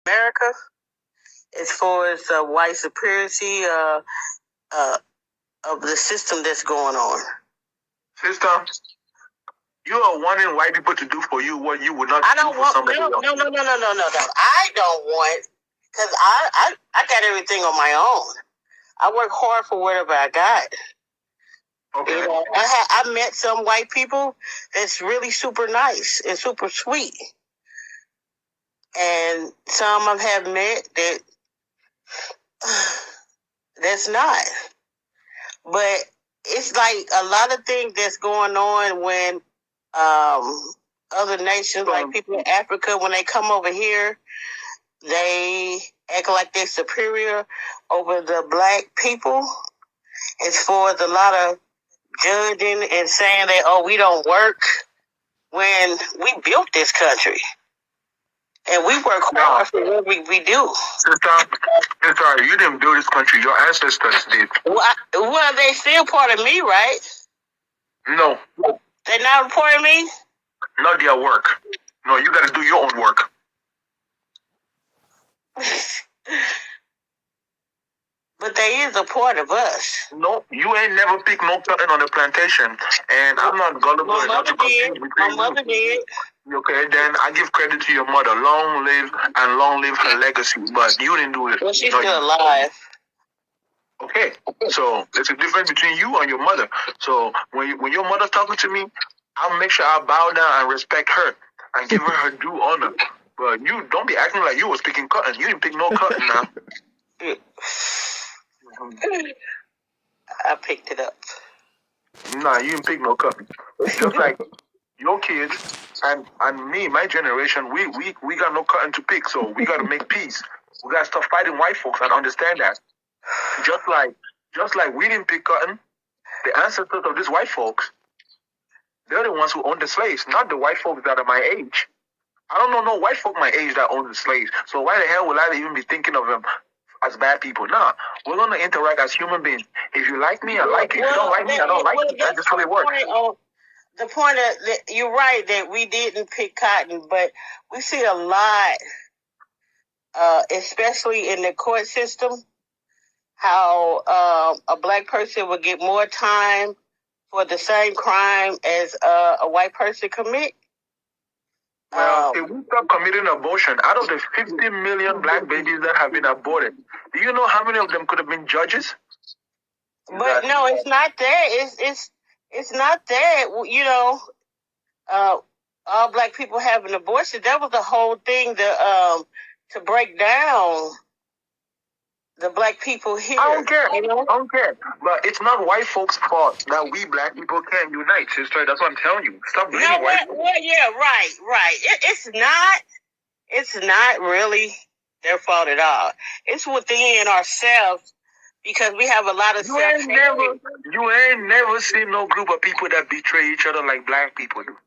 America as far as white superiority of the system that's going on. Sister, you are wanting white people to do for you what you would not do for somebody else. No. I don't want, because I got everything on my own. I work hard for whatever I got. Okay. You know, I met some white people that's really super nice and super sweet. And some I have met that's not. But it's like a lot of things that's going on when other nations, like people in Africa, when they come over here, they act like they're superior over the black people. As far as a lot of judging and saying that, oh, we don't work, when we built this country. And we work hard for what we do. Sister, you didn't build this country. Your ancestors did. Well, they still part of me, right? No. They're not part of me? Not their work. No, you got to do your own work. But they is a part of us. No, you ain't never picked no cotton on the plantation. And I'm not gullible enough to compete between My mother did. Okay, then I give credit to your mother. Long live and long live her legacy. But you didn't do it. Well, she's still alive. Okay, so there's a difference between you and your mother. So when your mother's talking to me, I'll make sure I bow down and respect her and give her due honor. But you don't be acting like you was picking cotton. You didn't pick no cotton now. I picked it up. Nah, you didn't pick no cotton. Just like your kids and me, my generation, we got no cotton to pick, so we got to make peace. We got to stop fighting white folks and understand that. Just like we didn't pick cotton, the ancestors of these white folks, they're the ones who owned the slaves, not the white folks that are my age. I don't know no white folk my age that own the slaves. So why the hell would I even be thinking of them as bad people? Nah, we're gonna interact as human beings. If you like me, I like you. If you don't like me, I don't like you. That's just how it works. The point of that, you're right that we didn't pick cotton, but we see a lot, especially in the court system, how a black person would get more time for the same crime as a white person commit. Well, if we stop committing abortion, out of the 50 million black babies that have been aborted, do you know how many of them could have been judges? But no, it's not that. It's not that. You know, all black people having abortion. That was the whole thing to break down the black people here. I don't care. You know? I don't care. But it's not white folks' fault that we black people can't unite, sister. That's what I'm telling you. Stop blaming white folks. Well, yeah, right. It's not really their fault at all. It's within ourselves because we have a lot of self-hatred. You ain't never seen no group of people that betray each other like black people do.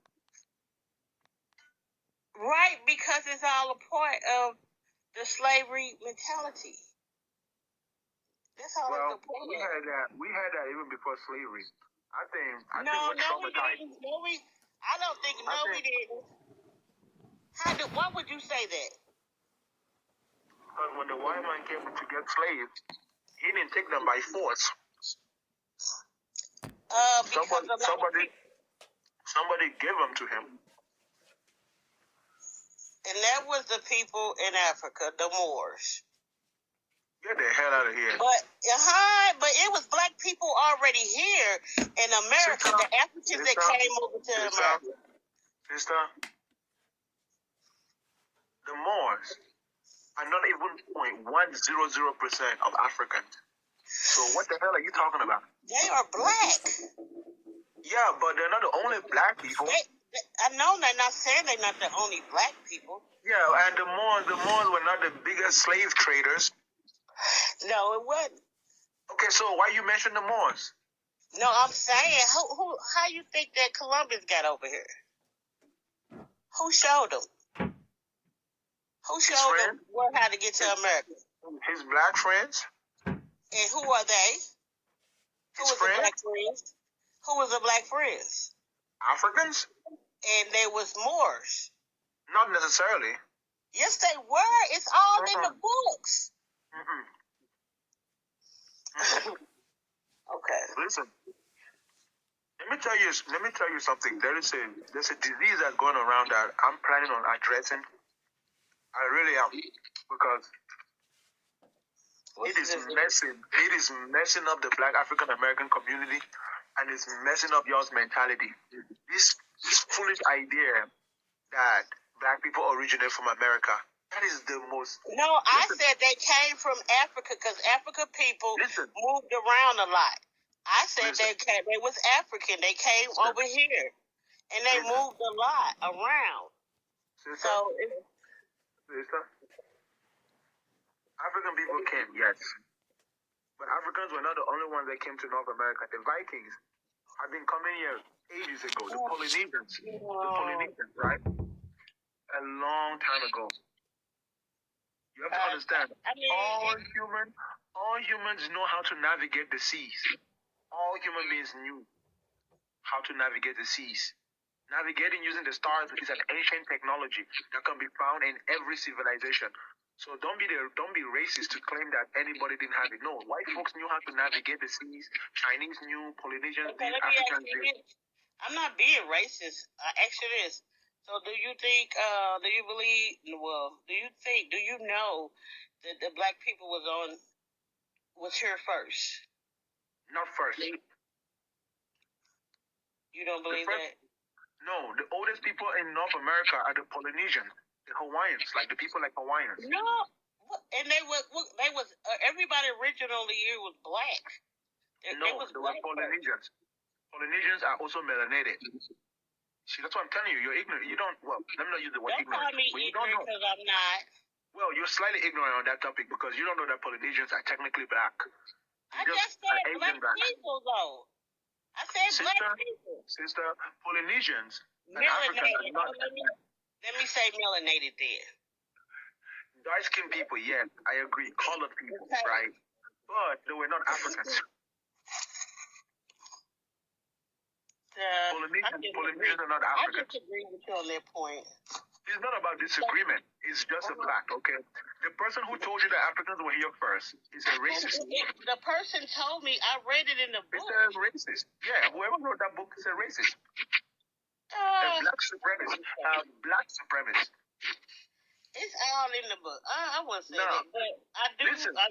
Right, because it's all a part of the slavery mentality. That's all. Well, we had that even before slavery. I think we didn't. I don't think we didn't. Why would you say that? Because when the white man came to get slaves, he didn't take them by force. Somebody gave them to him. And that was the people in Africa, the Moors. Get the hell out of here. But it was black people already here in America, the Africans that came over to America. Sister, the Moors are not even 0.100% of Africans. So what the hell are you talking about? They are black. Yeah, but they're not the only black people. I know they're not saying they're not the only black people. Yeah, and the Moors were not the biggest slave traders. No, it wasn't. Okay, so why you mention the Moors? No, I'm saying, how you think that Columbus got over here? Who showed them? Who showed them how to get to America? His black friends. And who are they? Who was the black friends? Who was the black friends? Africans? And they was Moors. Not necessarily. Yes, they were. It's all in the books. Mm-mm. Okay. Listen, let me tell you something. There's a disease that's going around that I'm planning on addressing. I really am, because it is messing up the Black African American community, and it's messing up y'all's mentality. This foolish idea that Black people originate from America. That is the most. No, I said they came from Africa because African people moved around a lot. I said they was African. They came over here, and they moved a lot around. Sister, African people came, yes, but Africans were not the only ones that came to North America. The Vikings have been coming here ages ago. The Polynesians, right? A long time ago. You have to understand, all humans know how to navigate the seas. All human beings knew how to navigate the seas. Navigating using the stars is an ancient technology that can be found in every civilization. So don't be racist to claim that anybody didn't have it. No, white folks knew how to navigate the seas. Chinese knew, Polynesians did, Africans did. I'm not being racist. I ask you this. So do you think, do you know that the Black people was here first? Not first. You don't believe that? No, the oldest people in North America are the Polynesians, the Hawaiians, like the people like Hawaiians. No, and they was everybody originally here was black. They were Polynesians. Polynesians are also melanated. See, that's what I'm telling you. You're ignorant. You don't. Well, let me not use the word ignorant. Don't call me ignorant because I'm not. Well, you're slightly ignorant on that topic because you don't know that Polynesians are technically black. I just said black people, though. I said black people. Sister, Polynesians and melanated. Africans are not. Let me say melanated then. Dark-skinned people, yeah, I agree. Colored people, right? But they were not Africans. Polynesians are not Africans. I disagree with you on that point. It's not about disagreement. It's just a fact, okay? The person who told you that Africans were here first is a racist. The person told me, I read it in the book. It's a racist. Yeah, whoever wrote that book is a racist. A black supremacist. Black supremacist. It's all in the book. I wouldn't say that, but I do. Listen, I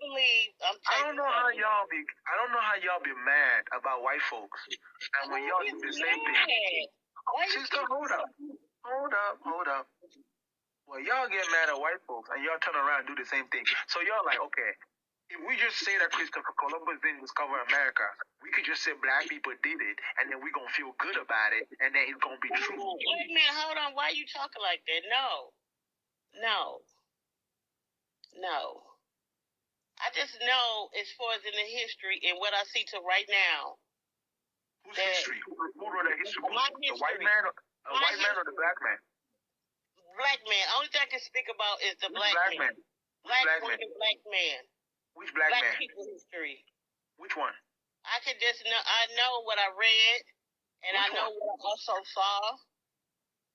believe. I don't know how y'all be mad about white folks, and when y'all do the same thing. Sister, hold up. Well, y'all get mad at white folks, and y'all turn around and do the same thing. So y'all like, okay, if we just say that Christopher Columbus didn't discover America, we could just say black people did it, and then we're going to feel good about it, and then it's going to be true. Wait a minute, hold on. Why are you talking like that? No. I just know as far as in the history and what I see to right now. Whose history? Who wrote that history? The white man or the black man? Black man. Only thing I can speak about is the black man. Black man. Which black man? Black people history. Which one? I can just know. I know what I read, and I know what I also saw,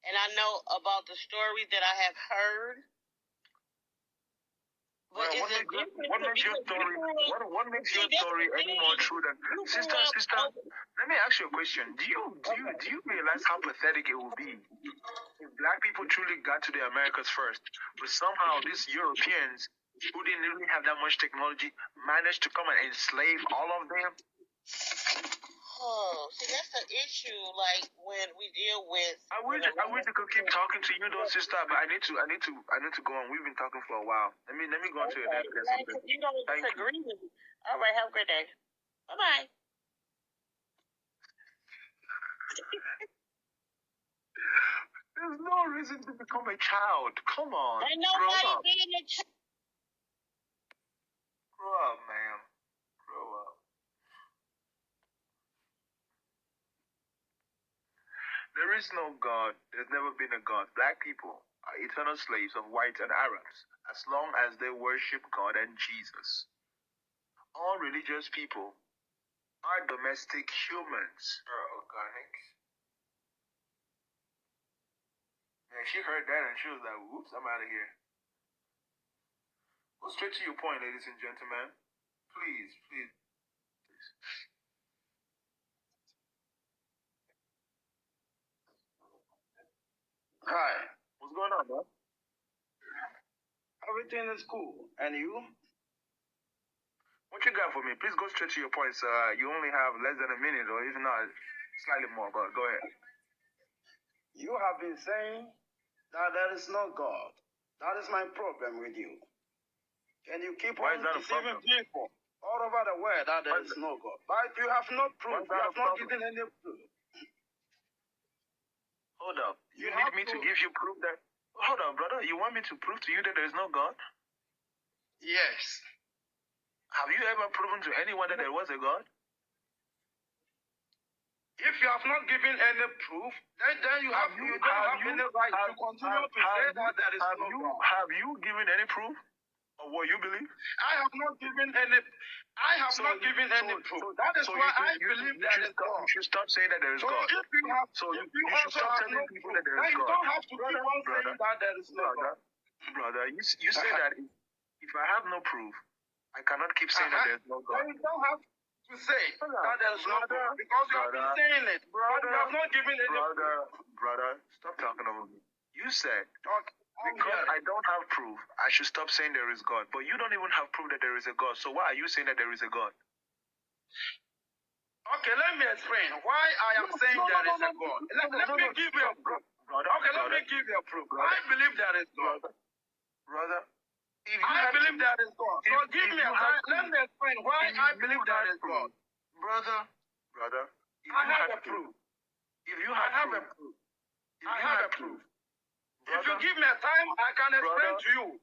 and I know about the stories that I have heard. But what makes your story any more true than sister? Let me ask you a question. Do you realize how pathetic it would be if black people truly got to the Americas first, but somehow these Europeans who didn't really have that much technology managed to come and enslave all of them? Oh, see, that's the issue. Like when we deal with. I wish I could keep talking to you, though, sister. But I need to go on. We've been talking for a while. Let me go on to your next. You don't disagree with me. All right. Have a great day. Bye bye. There's no reason to become a child. Come on. Ain't nobody being a child. Grow up, man. Grow up. There is no God. There's never been a God. Black people are eternal slaves of whites and Arabs as long as they worship God and Jesus. All religious people are domestic humans. Organic. Man, she heard that and she was like, whoops, I'm out of here. Straight to your point, ladies and gentlemen. Please, please. Hi. What's going on, man? Everything is cool. And you? What you got for me? Please go straight to your point, sir. You only have less than a minute, or if not, slightly more, but go ahead. You have been saying that there is no God. That is my problem with you. And you keep on deceiving people all over the world that there is no God. But you have no proof. You have not given any proof. Hold up. You need me to give you proof that... Hold on, brother. You want me to prove to you that there is no God? Yes. Have you ever proven to anyone that there was a God? If you have not given any proof, then you don't have any right to continue to say that there is no God. Have you given any proof of what you believe? I have not given any proof. That is why I believe there is God. You should stop saying that there is God. If you should stop telling people that there is God. You don't have to keep on saying that there is no God. Brother, you say that if I have no proof, I cannot keep saying that there is no God. Then you don't have to say that there is no God because you have been saying it. But you have not given any proof. Brother, stop talking over me. You said because I don't have proof, I should stop saying there is God. But you don't even have proof that there is a God. So why are you saying that there is a God? Okay, let me explain why I am saying there is a God. Let me give you a proof. Okay, let me give you a proof. I believe there is God. Brother, I believe there is God. So give me a time. Let me explain why I believe there is God. Brother, I have a proof. I have a proof. If you give me a time, I can explain to you.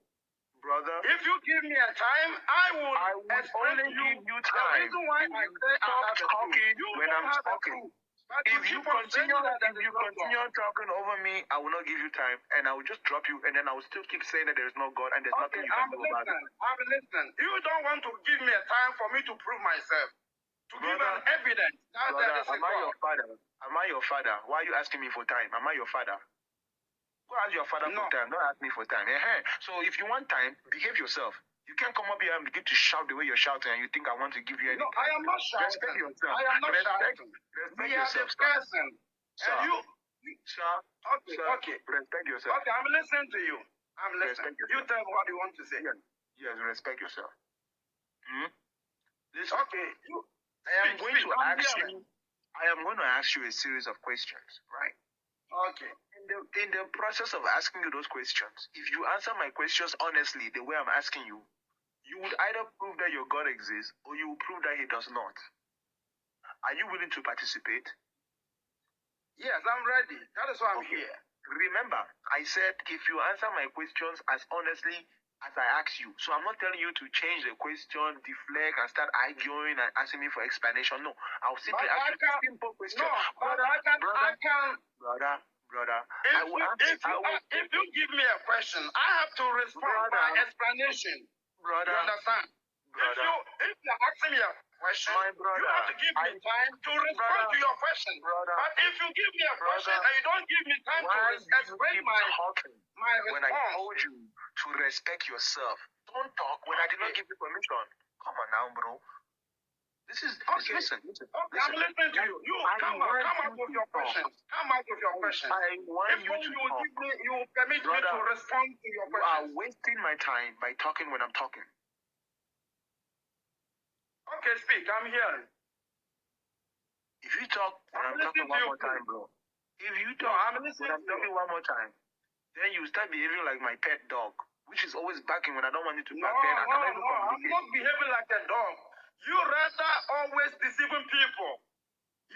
Brother, if you give me a time, I will explain to you the reason why I say I have a proof. You when don't I'm have talking. a proof. But If you continue talking over me, I will not give you time, and I will just drop you, and then I will still keep saying that there is no God, and there's nothing you can do about it. I'm listening. You don't want to give me a time for me to prove myself, to give an evidence that there is a God. Am I your father? Am I your father? Why are you asking me for time? Am I your father? Go ask your father for time. Don't ask me for time. So if you want time, behave yourself. You can't come up here and begin to shout the way you're shouting and you think I want to give you any time. I am not shouting. Respect yourself. I am not shouting. Respect yourself, discussing. And you... Sir. Okay. Respect yourself. Okay, I'm listening to you. I'm listening. You tell me what you want to say. Yes, respect yourself. Listen. Okay. I am going to ask you a series of questions, right? Okay. In the process of asking you those questions, if you answer my questions honestly, the way I'm asking you, you would either prove that your God exists or you will prove that he does not. Are you willing to participate? Yes, I'm ready. That is why I'm here. Remember, I said if you answer my questions as honestly as I ask you. So I'm not telling you to change the question, deflect, and start arguing and asking me for explanation. No, I'll simply ask you a simple question. No, but I can. Brother, if you give me a question, I have to respond by explanation. Brother, you understand? If you're asking me a question, you have to give me time to respond to your question. But if you give me a question and you don't give me time to explain my response. When I told you to respect yourself, don't talk when I did not give you permission. Come on now, bro. Listen. Okay, I'm listening to you. Come out with your questions. Come out with your questions. I want you to talk. You will permit me to respond to your questions. You are wasting my time by talking when I'm talking. Okay, speak. I'm hearing. If you talk when I'm talking one more time, bro. If you talk when I'm talking one more time, then you start behaving like my pet dog, which is always barking when I don't want you to bark. I'm not behaving like a dog. You rather always deceiving people.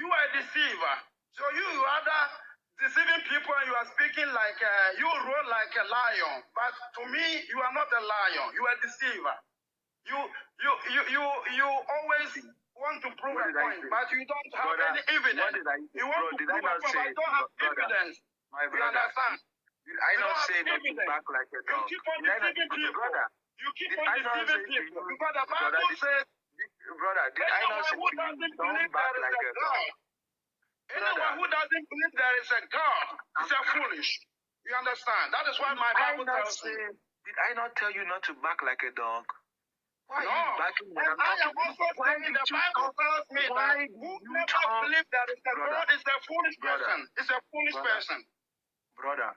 You are a deceiver. So you rather deceiving people and you are speaking like, you roar like a lion. But to me, you are not a lion. You are a deceiver. You always want to prove a point, but you don't have any evidence. You want to prove a point, but you don't have evidence. You understand? Did I not say not to bark like a dog? You keep on deceiving people. You keep on deceiving people. Because the Bible says, brother, did I not say to you, don't bark like a dog? Anyone who doesn't believe there is a God is a foolish. You understand? That is why my Bible tells me. Did I not tell you not to bark like a dog? Why No, are you barking when and I'm I am talking? also Why saying did the you Bible talk? tells me Why that did who you never talk? believes that is a Brother, God is a foolish brother, person. It's a foolish brother, person. brother.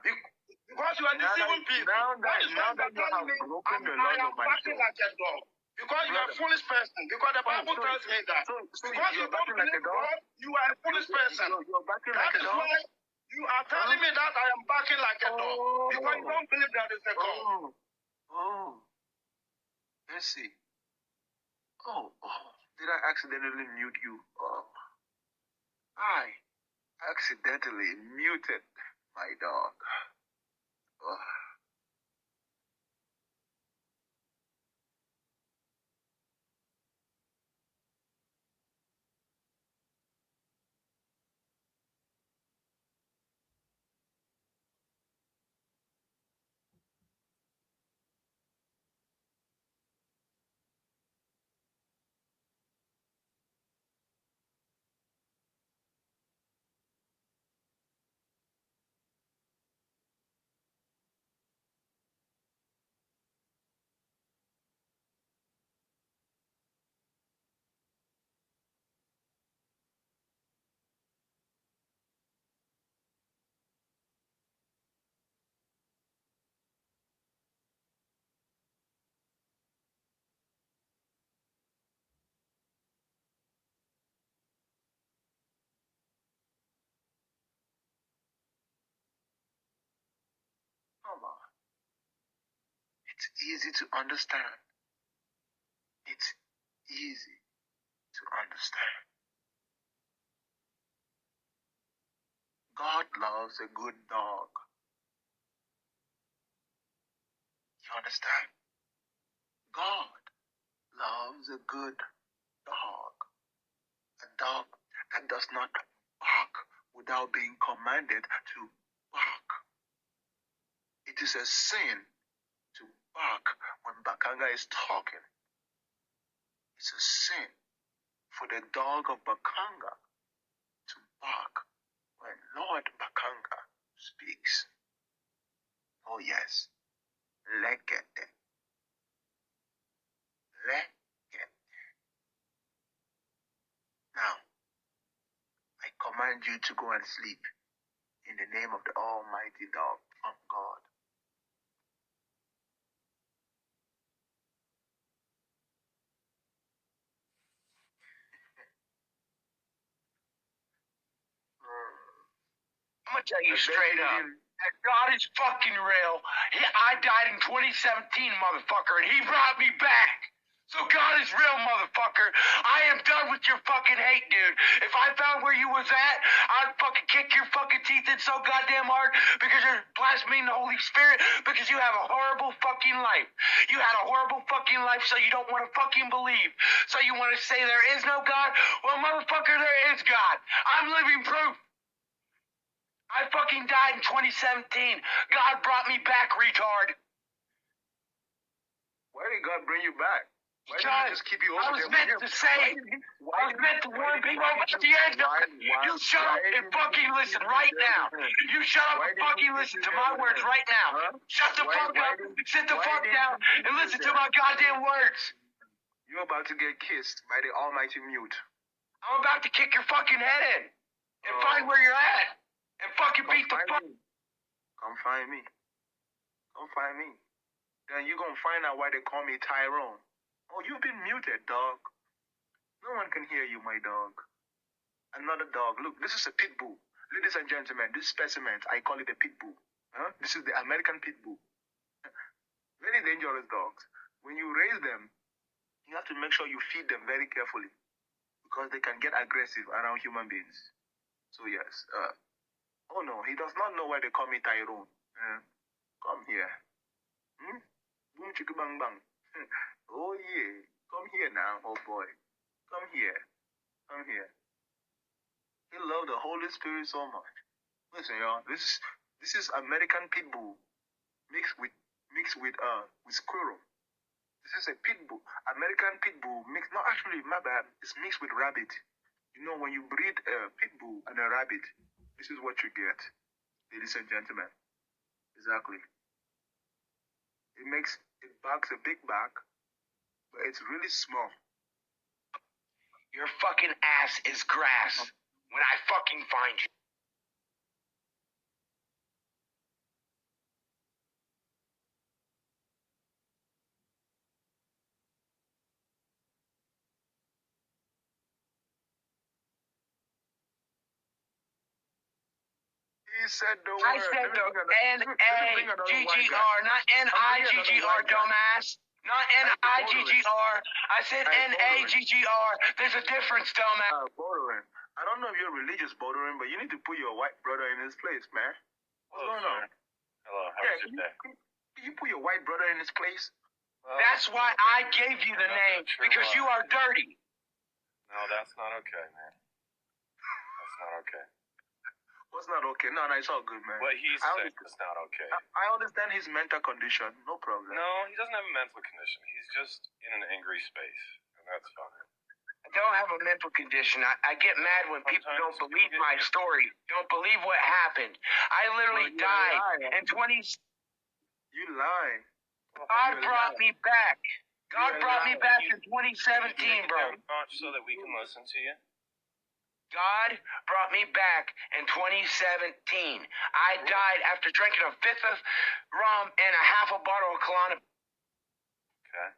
Because you are deceiving people. That is why you are telling me I am barking like a dog. Because you are a foolish person. Because the Bible tells me that. Because you don't believe God, you are a foolish person. You're barking That like a is dog? why you are telling me that I am barking like a dog. Because you don't believe that is a God. Oh, let's see. Oh, did I accidentally mute you? Oh, I accidentally muted my dog. Oh. Come on. It's easy to understand. It's easy to understand. God loves a good dog. You understand? God loves a good dog. A dog that does not bark without being commanded to bark. It is a sin to bark when Bakanga is talking. It's a sin for the dog of Bakanga to bark when Lord Bakanga speaks. Oh yes, lekete, lekete. Now, I command you to go and sleep in the name of the Almighty Dog from God. I'm gonna tell you straight up. That God is fucking real. I died in 2017, motherfucker, and he brought me back. So God is real, motherfucker. I am done with your fucking hate, dude. If I found where you was at, I'd fucking kick your fucking teeth in so goddamn hard because you're blaspheming the Holy Spirit because you have a horrible fucking life. You had a horrible fucking life, so you don't want to fucking believe. So you want to say there is no God? Well, motherfucker, there is God. I'm living proof. I fucking died in 2017. God brought me back, retard. Why did God bring you back? Why did Because he just keep you over I was there? meant to say, I was meant to warn people about the end of it. You shut up and fucking listen right now. You shut up and fucking listen to my words right now. Shut the fuck up, sit the fuck down, and listen to my goddamn words. You're about to get kissed by the Almighty Mute. I'm about to kick your fucking head in and find where you're at and fucking beat the fuck. Come find me. Come find me. Then you're gonna find out why they call me Tyrone. Oh, you've been muted, dog. No one can hear you, my dog. Another dog. Look, this is a pit bull. Ladies and gentlemen, this specimen, I call it a pit bull. This is the American pit bull. Very dangerous dogs. When you raise them, you have to make sure you feed them very carefully because they can get aggressive around human beings. So yes. Oh no, he does not know why they call me Tyrone. Come here. Boom chicka bang bang. Oh yeah. Come here now, oh boy. Come here. Come here. He loved the Holy Spirit so much. Listen, y'all. This is American pit bull mixed with squirrel. This is a pit bull. American pit bull mixed. No, actually, my bad. It's mixed with rabbit. You know, when you breed a pit bull and a rabbit, this is what you get, ladies and gentlemen. Exactly. it backs a big back, but it's really small. Your fucking ass is grass when I fucking find you. He said the word. I said the N-A-G-G-R, not N-I-G-G-R, dumbass. Not N-I-G-G-R. I said N-A-G-G-R. There's a difference, dumbass. Bordering. I don't know if you're religious bordering, but you need to put your white brother in his place, man. What's going on? Hello, how was your day? Can you put your white brother in his place? Well, That's why I gave you the name, because you are dirty. No, that's not okay, man. That's not okay. What's not okay? No, it's all good, man. What he's saying is not okay. I understand his mental condition. No problem. No, he doesn't have a mental condition. He's just in an angry space, and that's fine. I don't have a mental condition. I get mad when people don't believe my story, don't believe what happened. I literally died in 20... You lie. God brought me back. God brought me back in 2017, bro. So that we can listen to you. God brought me back in 2017. I died after drinking a fifth of rum and a half a bottle of Kalana. Okay.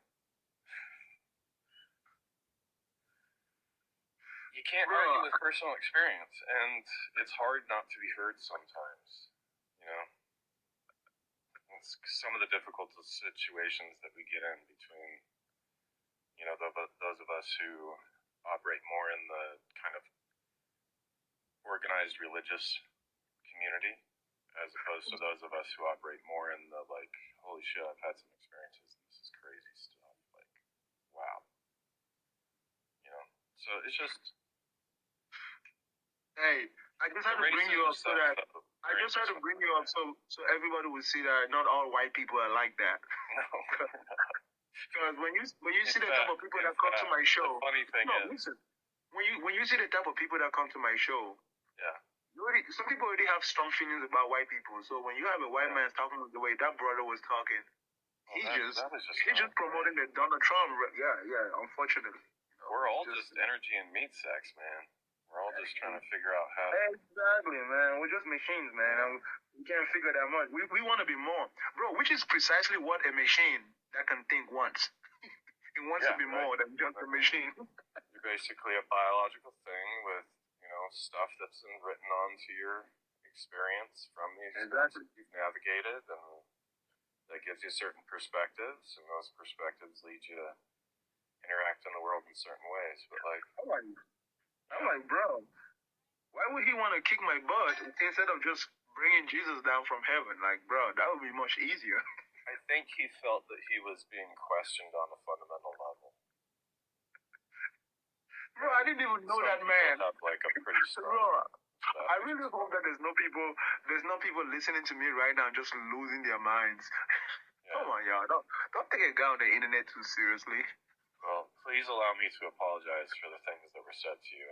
You can't argue with personal experience, and it's hard not to be heard sometimes. You know? It's some of the difficult situations that we get in between, you know, those of us who operate more in the kind of organized religious community, as opposed to those of us who operate more in the, like, holy shit, I've had some experiences, this is crazy stuff, like, wow. You know, so it's just... Hey, I just had to bring you up so that... I just had to bring you up so everybody will see that not all white people are like that. No. Because when you see the type of people that come to my show... The funny thing is... Listen, when you see the type of people that come to my show... Yeah. Some people already have strong feelings about white people. So when you have a white man talking the way that brother was talking, he's just promoting the Donald Trump. Yeah. Unfortunately, we're all just energy and meat sex, man. We're all just trying to figure out how. Exactly, man. We're just machines, man. We can't figure that much. We want to be more, bro. Which is precisely what a machine that can think wants. It wants to be more than just a machine. You're basically a biological thing with, you know, stuff that's been written onto your experience from the experience that you've navigated, and that gives you certain perspectives, and those perspectives lead you to interact in the world in certain ways. But like, I'm like, bro, why would he want to kick my butt instead of just bringing Jesus down from heaven? Like, bro, that would be much easier. I think he felt that he was being questioned on a fundamental level. Bro, I didn't even know that man. Have like a pretty strong. Bro, I really hope that there's no people listening to me right now just losing their minds. Yeah. Come on, y'all. Don't take a guy on the internet too seriously. Well, please allow me to apologize for the things that were said to you.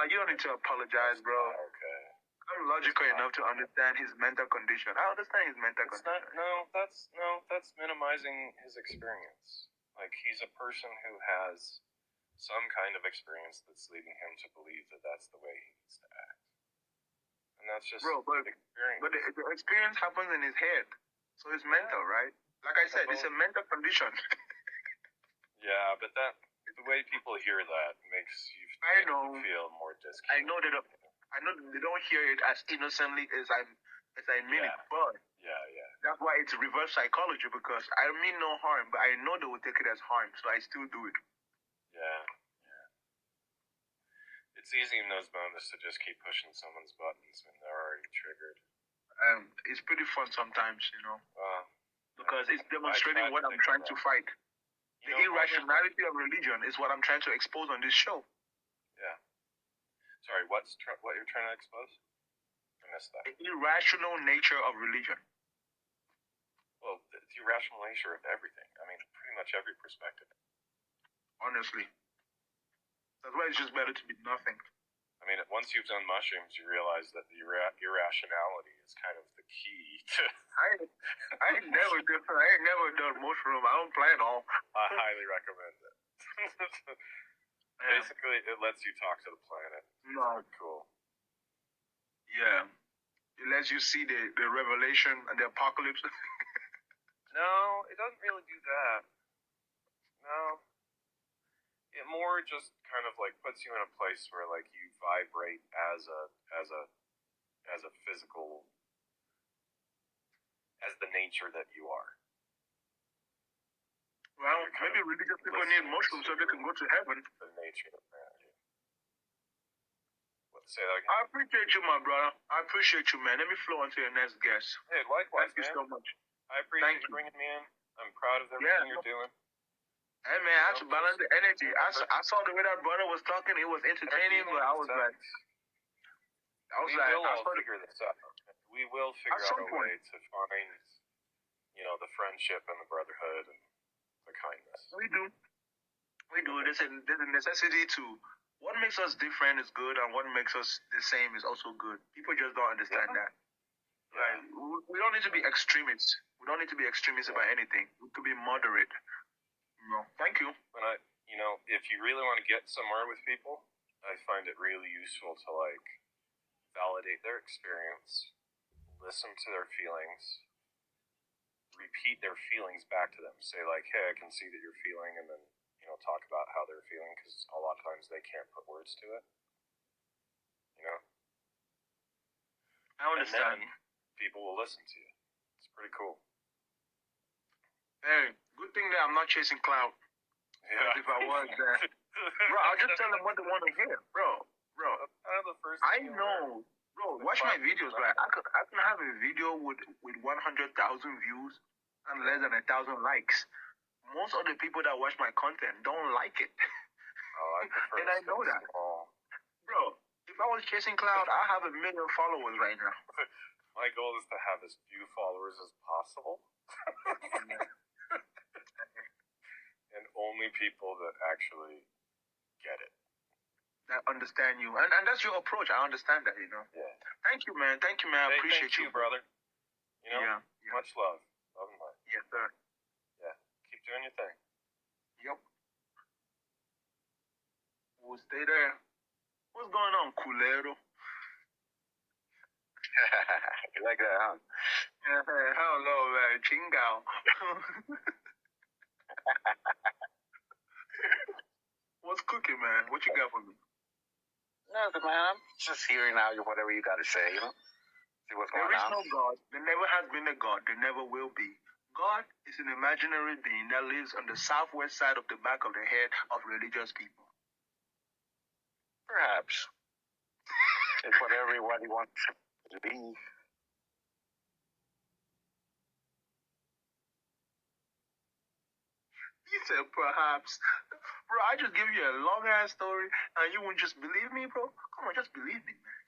You don't need to apologize, bro. Okay. I'm logical enough to understand his mental condition. I understand his mental condition. That's minimizing his experience. Like, he's a person who has some kind of experience that's leading him to believe that that's the way he needs to act. And that's just experience. But the experience happens in his head. So it's mental, right? Like I said, it's a mental condition. Yeah, but the way people hear that makes you feel more disconnected. I know they don't hear it as innocently as I mean it, but that's why it's reverse psychology, because I mean no harm, but I know they will take it as harm, so I still do it. Yeah. It's easy in those moments to just keep pushing someone's buttons when they're already triggered. It's pretty fun sometimes, you know, because it's demonstrating what I'm trying to fight. The irrationality of religion is what I'm trying to expose on this show. Yeah. Sorry, what you're trying to expose? I missed that. The irrational nature of religion. Well, the irrational nature of everything. I mean, pretty much every perspective. Honestly. That's why it's just better to be nothing. I mean, once you've done mushrooms, you realize that the irrationality is kind of the key to. I ain't never done mushroom. I don't plan on. I highly recommend it. Basically, it lets you talk to the planet. No. It's cool. Yeah. It lets you see the revelation and the apocalypse. No, it doesn't really do that. No. It more just kind of like puts you in a place where like you vibrate as a physical, as the nature that you are. Well, maybe religious people need mushrooms so they can go to heaven. The nature of humanity. What, say that again? I appreciate you, my brother. I appreciate you, man. Let me flow on to your next guest. Hey, likewise, Thank you so much. I appreciate you bringing me in. I'm proud of everything you're doing. Hey, man, I have to balance the energy. I saw the way that brother was talking. It was entertaining, but I was like... We will all figure this out. We will figure out a way to find, the friendship and the brotherhood and the kindness. We do. There's a necessity to... What makes us different is good, and what makes us the same is also good. People just don't understand that. Like, we don't need to be extremists. We don't need to be extremists about anything. We could be moderate. Thank you. When if you really want to get somewhere with people, I find it really useful to validate their experience, listen to their feelings, repeat their feelings back to them. Say hey, I can see that you're feeling, and then talk about how they're feeling, because a lot of times they can't put words to it. I understand. And then people will listen to you. It's pretty cool. Hey, good thing that I'm not chasing clout. Yeah. If I was there, bro, I'll just tell them what they want to hear, bro. I know, bro. Watch my videos, right? I can have a video with 100,000 views and less than 1,000 likes. Most of the people that watch my content don't like it. And I know that. Bro, if I was chasing clout, I have 1 million followers right now. My goal is to have as few followers as possible. And only people that actually get it. That understand you. And that's your approach. I understand that, Yeah. Thank you, man. I appreciate you, brother. Yeah. Much love. Love and light. Yes, sir. Yeah. Keep doing your thing. Yep. We'll stay there. What's going on, culero? You like that, huh? Hello, man. Chingao. What's cooking, man? What you got for me? Nothing, man. I'm just hearing out whatever you got to say, See what's going on. There is no God. There never has been a God. There never will be. God is an imaginary being that lives on the southwest side of the back of the head of religious people. Perhaps. It's what everybody wants to be. He said, perhaps. Bro, I just give you a long-ass story, and you won't just believe me, bro? Come on, just believe me, man.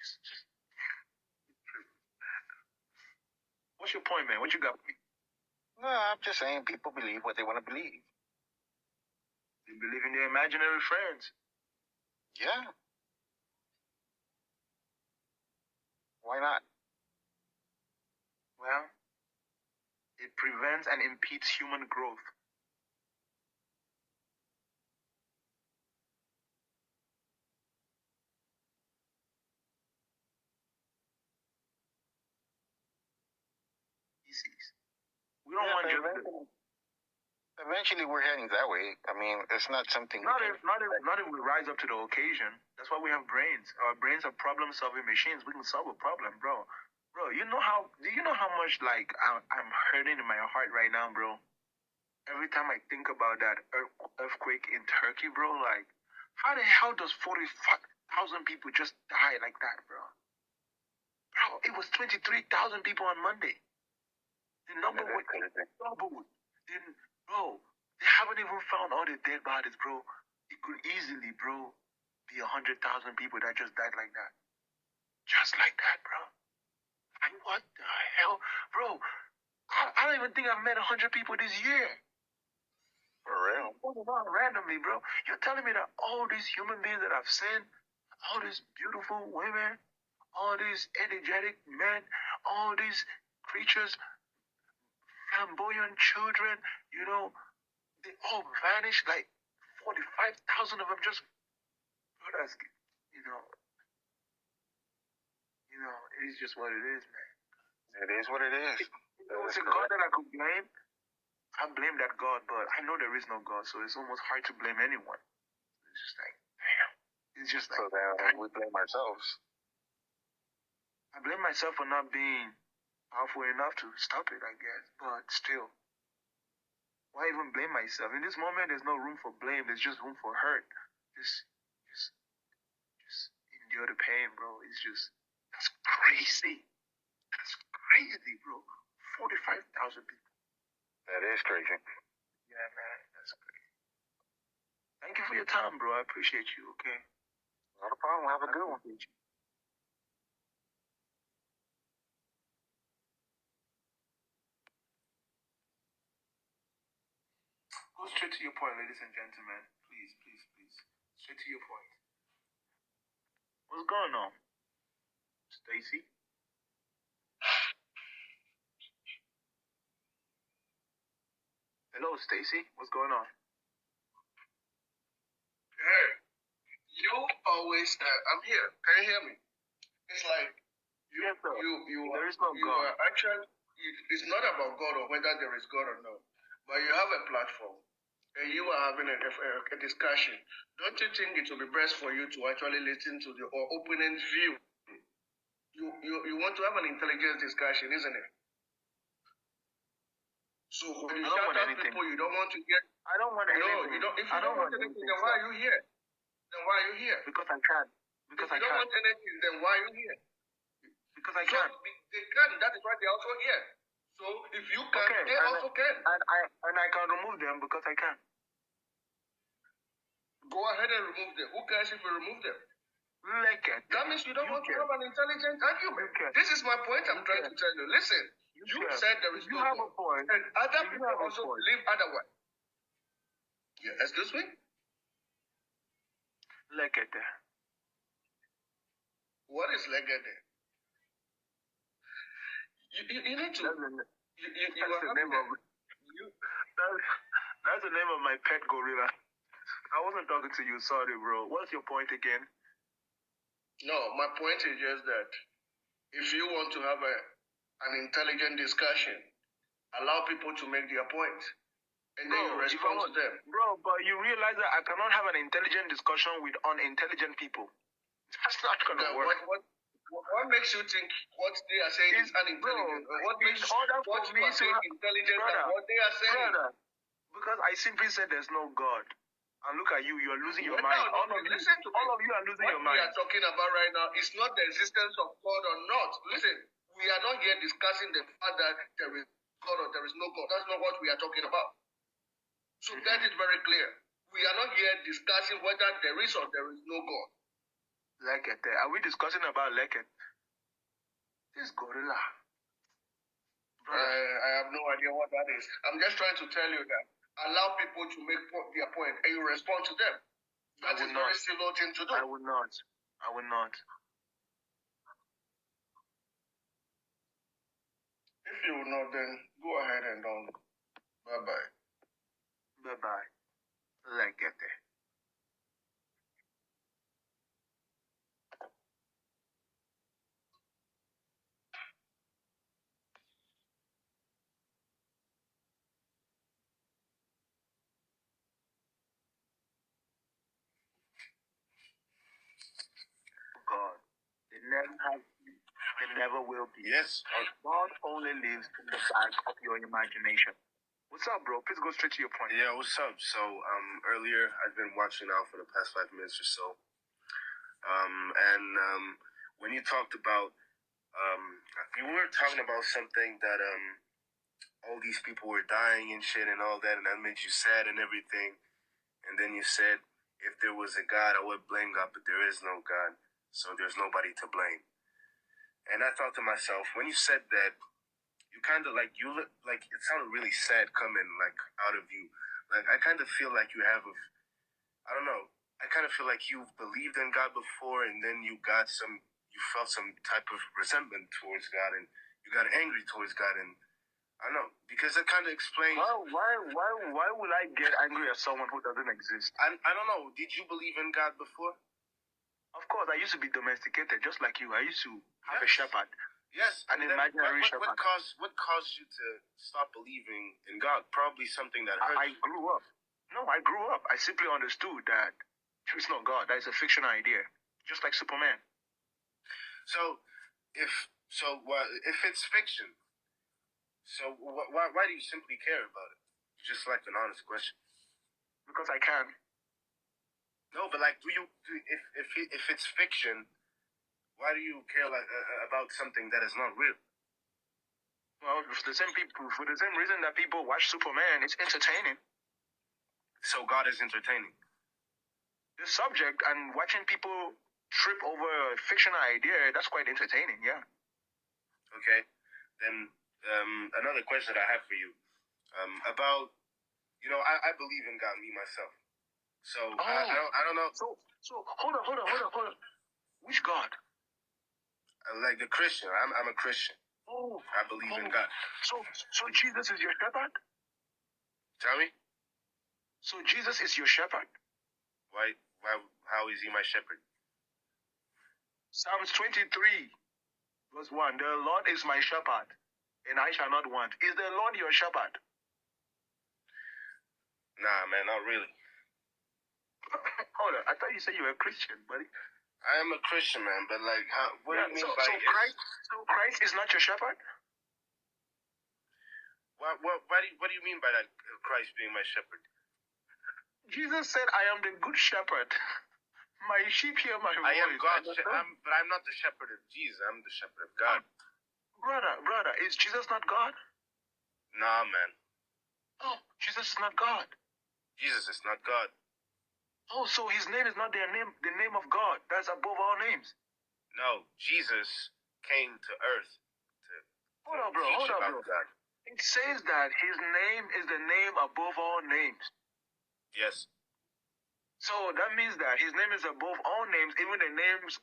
What's your point, man? What you got for me? No, I'm just saying people believe what they want to believe. They believe in their imaginary friends. Yeah. Why not? Well, it prevents and impedes human growth. We don't want just... Eventually, we're heading that way. I mean, it's not something... Not if we rise up to the occasion. That's why we have brains. Our brains are problem-solving machines. We can solve a problem, bro. Bro, do you know how much, I'm hurting in my heart right now, bro? Every time I think about that earthquake in Turkey, bro, how the hell does 45,000 people just die like that, bro? Bro, it was 23,000 people on Monday. The number was doubled. Bro, they haven't even found all the dead bodies, bro. It could easily, bro, be 100,000 people that just died like that. Just like that, bro. Like, what the hell? Bro, I don't even think I've met 100 people this year. For real? Randomly, bro. You're telling me that all these human beings that I've seen all these beautiful women, all these energetic men, all these creatures, flamboyant children, you know, they all vanished. Like 45,000 of them just, brothers, you know, it is just what it is, man. It is what it is. If there was a God that I could blame, I blame that God, but I know there is no God, so it's almost hard to blame anyone. It's just like, damn. It's just like, so then we blame ourselves. I blame myself for not being powerful enough to stop it, I guess. But still, why even blame myself? In this moment, there's no room for blame. There's just room for hurt. Just endure the pain, bro. It's just, that's crazy. That's crazy, bro. 45,000 people. That is crazy. Yeah, man, that's crazy. Thank you for your time, bro. I appreciate you, okay? Not a problem. Have a good one. Go straight to your point, ladies and gentlemen. Please, please, please. Straight to your point. What's going on? Stacy? Hello, Stacy. What's going on? Hey, you always, I'm here. Can you hear me? It's like Yes, sir. There is no you God. are actually, it's not about God or whether there is God or not, but you have a platform and you are having a discussion. Don't you think it will be best for you to actually listen to the opponent's view? You want to have an intelligent discussion, isn't it? So when you shout out people you don't want to hear, I don't want anything. no, you don't. If you don't want anything, then why are you here? Then why are you here? Because I can. Because If you don't want anything, then why are you here? Because I So can. they can. That is why they're also here. So if you can, Okay, they also can. And I can remove them because I can. Go ahead and remove them. Who cares if you remove them? That means you don't want to have an intelligent argument. This is my point I'm trying to tell you. Listen, you said there is no God. a point. And other people also believe otherwise. Yeah, excuse me? Lekete. What is legende? You need to. That's the name of my pet gorilla. I wasn't talking to you. Sorry, bro. What's your point again? No, my point is just that if you want to have an intelligent discussion, allow people to make their point. And then you respond to them. Bro, but you realize that I cannot have an intelligent discussion with unintelligent people. That's not going to work. What makes you think what they are saying is unintelligent? What makes what you are saying intelligent than what they are saying? Because I simply said there's no God. And look at you, you're losing your mind. All of you are losing your mind. What we are talking about right now is not the existence of God or not. Listen, we are not here discussing the fact that there is God or there is no God. That's not what we are talking about. So that is very clear. We are not here discussing whether there is or there is no God. Leket. Are we discussing about Leket? This gorilla. I have no idea what that is. I'm just trying to tell you that. Allow people to make their point and you respond to them. That is a very civil thing to do. I will not. I will not. If you will not, then go ahead and don't. Bye-bye. Bye-bye. Leket. God. They never have been. They never will be. Yes. God only lives in the back of your imagination. What's up, bro? Please go straight to your point. Yeah, what's up? So, earlier I've been watching out for the past 5 minutes or so. When you talked about, you were talking about something that, all these people were dying and shit and all that, and that made you sad and everything. And then you said, if there was a God, I would blame God, but there is no God, so there's nobody to blame. And I thought to myself, when you said that, you kind of like, you look like, it sounded really sad coming, like, out of you. Like, I kind of feel like you have I don't know, I kind of feel like you believed in God before, and then you felt some type of resentment towards God, and you got angry towards God, and I don't know, because it kind of explains. Why would I get angry at someone who doesn't exist? I don't know. Did you believe in God before? Of course, I used to be domesticated, just like you. I used to have a shepherd. Yes, an imaginary shepherd. What caused you to stop believing in God? Probably something that hurt you. I grew up. No, I grew up. I simply understood that it's not God. That is a fictional idea, just like Superman. So, if it's fiction, so why do you simply care about it? Just like an honest question. Because I can. No, but like, if it's fiction, why do you care about something that is not real? Well, for the same reason that people watch Superman, it's entertaining. So God is entertaining. The subject and watching people trip over a fictional idea, that's quite entertaining, yeah. Okay. Then another question I have for you. About, I believe in God, me myself. So I don't know. So hold on. Which God? Like the Christian. I'm a Christian. Oh. I believe in God. So Jesus is your shepherd? Tell me? So Jesus is your shepherd? Why how is he my shepherd? Psalms 23, verse 1. The Lord is my shepherd, and I shall not want. Is the Lord your shepherd? Nah, man, not really. Hold on, I thought you said you were a Christian, buddy. I am a Christian, man, but like, what do you mean by so Christ is not your shepherd? What do you mean by that? Christ being my shepherd? Jesus said, "I am the good shepherd. My sheep hear my voice." I am God's shepherd, but I'm not the shepherd of Jesus. I'm the shepherd of God. Brother, is Jesus not God? Nah, man. Oh, Jesus is not God. Jesus is not God. Oh, so his name is not the name of God. That's above all names. No, Jesus came to earth to Hold on, bro. God. It says that his name is the name above all names. Yes. So that means that his name is above all names, even the names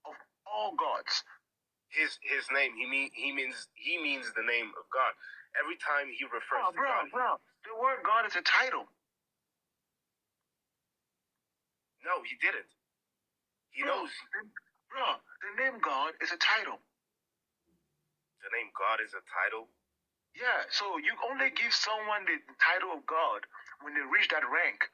of all gods. His name, he means the name of God. Every time he refers to God. Bro, the word God is a title. No, he didn't. He knows. Bro, the name God is a title. The name God is a title? Yeah, so you only give someone the title of God when they reach that rank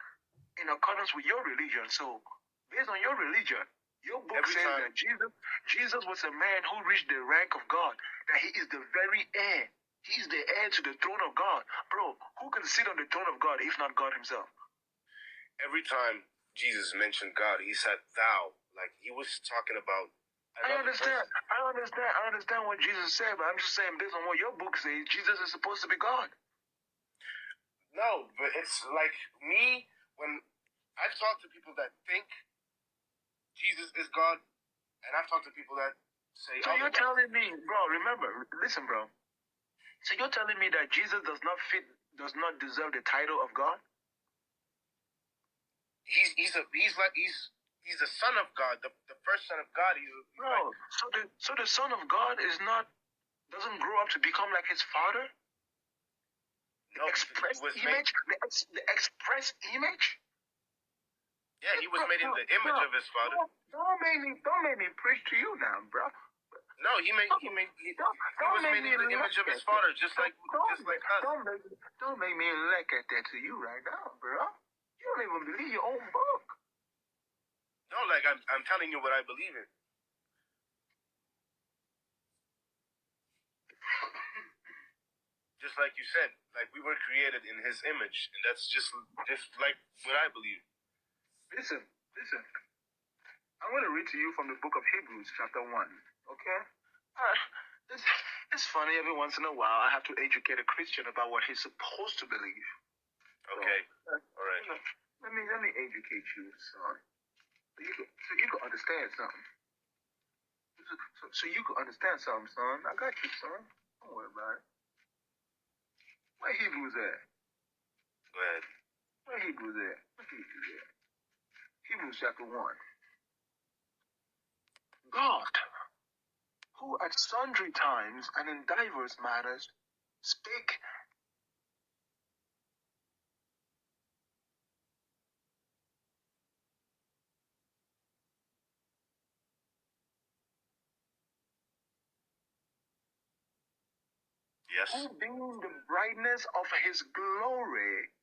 in accordance with your religion. So, based on your religion, your book says that Jesus was a man who reached the rank of God, that he is the very heir. He is the heir to the throne of God. Bro, who can sit on the throne of God if not God himself? Every time Jesus mentioned God, he said thou. Like he was talking about. I understand what Jesus said, but I'm just saying, based on what your book says, Jesus is supposed to be God. No, but it's like me, when I've talked to people that think Jesus is God, and I've talked to people that say. So you're telling me, bro, listen, bro. So you're telling me that Jesus does not deserve the title of God? He's the son of God, the first son of God. Bro, so the son of God doesn't grow up to become like his father? No, the express image? Yeah, he was made in the image of his father. Don't make me preach to you now, bro. No, he was made in the image of his father, just like us. Don't make me look at that to you right now, bro. You don't even believe your own book. No, like I'm telling you what I believe in. Just like you said, like we were created in his image, and that's just like what I believe. Listen. I'm going to read to you from the book of Hebrews, chapter 1. Okay? It's funny, every once in a while, I have to educate a Christian about what he's supposed to believe. Okay. All right. Let me educate you, son. So you can understand something. So you can understand something, son. I got you, son. Don't worry about it. Where Hebrews at? Go ahead. Where Hebrews at? Hebrews chapter 1. God, who at sundry times and in divers matters spake Yes. who being the brightness of his glory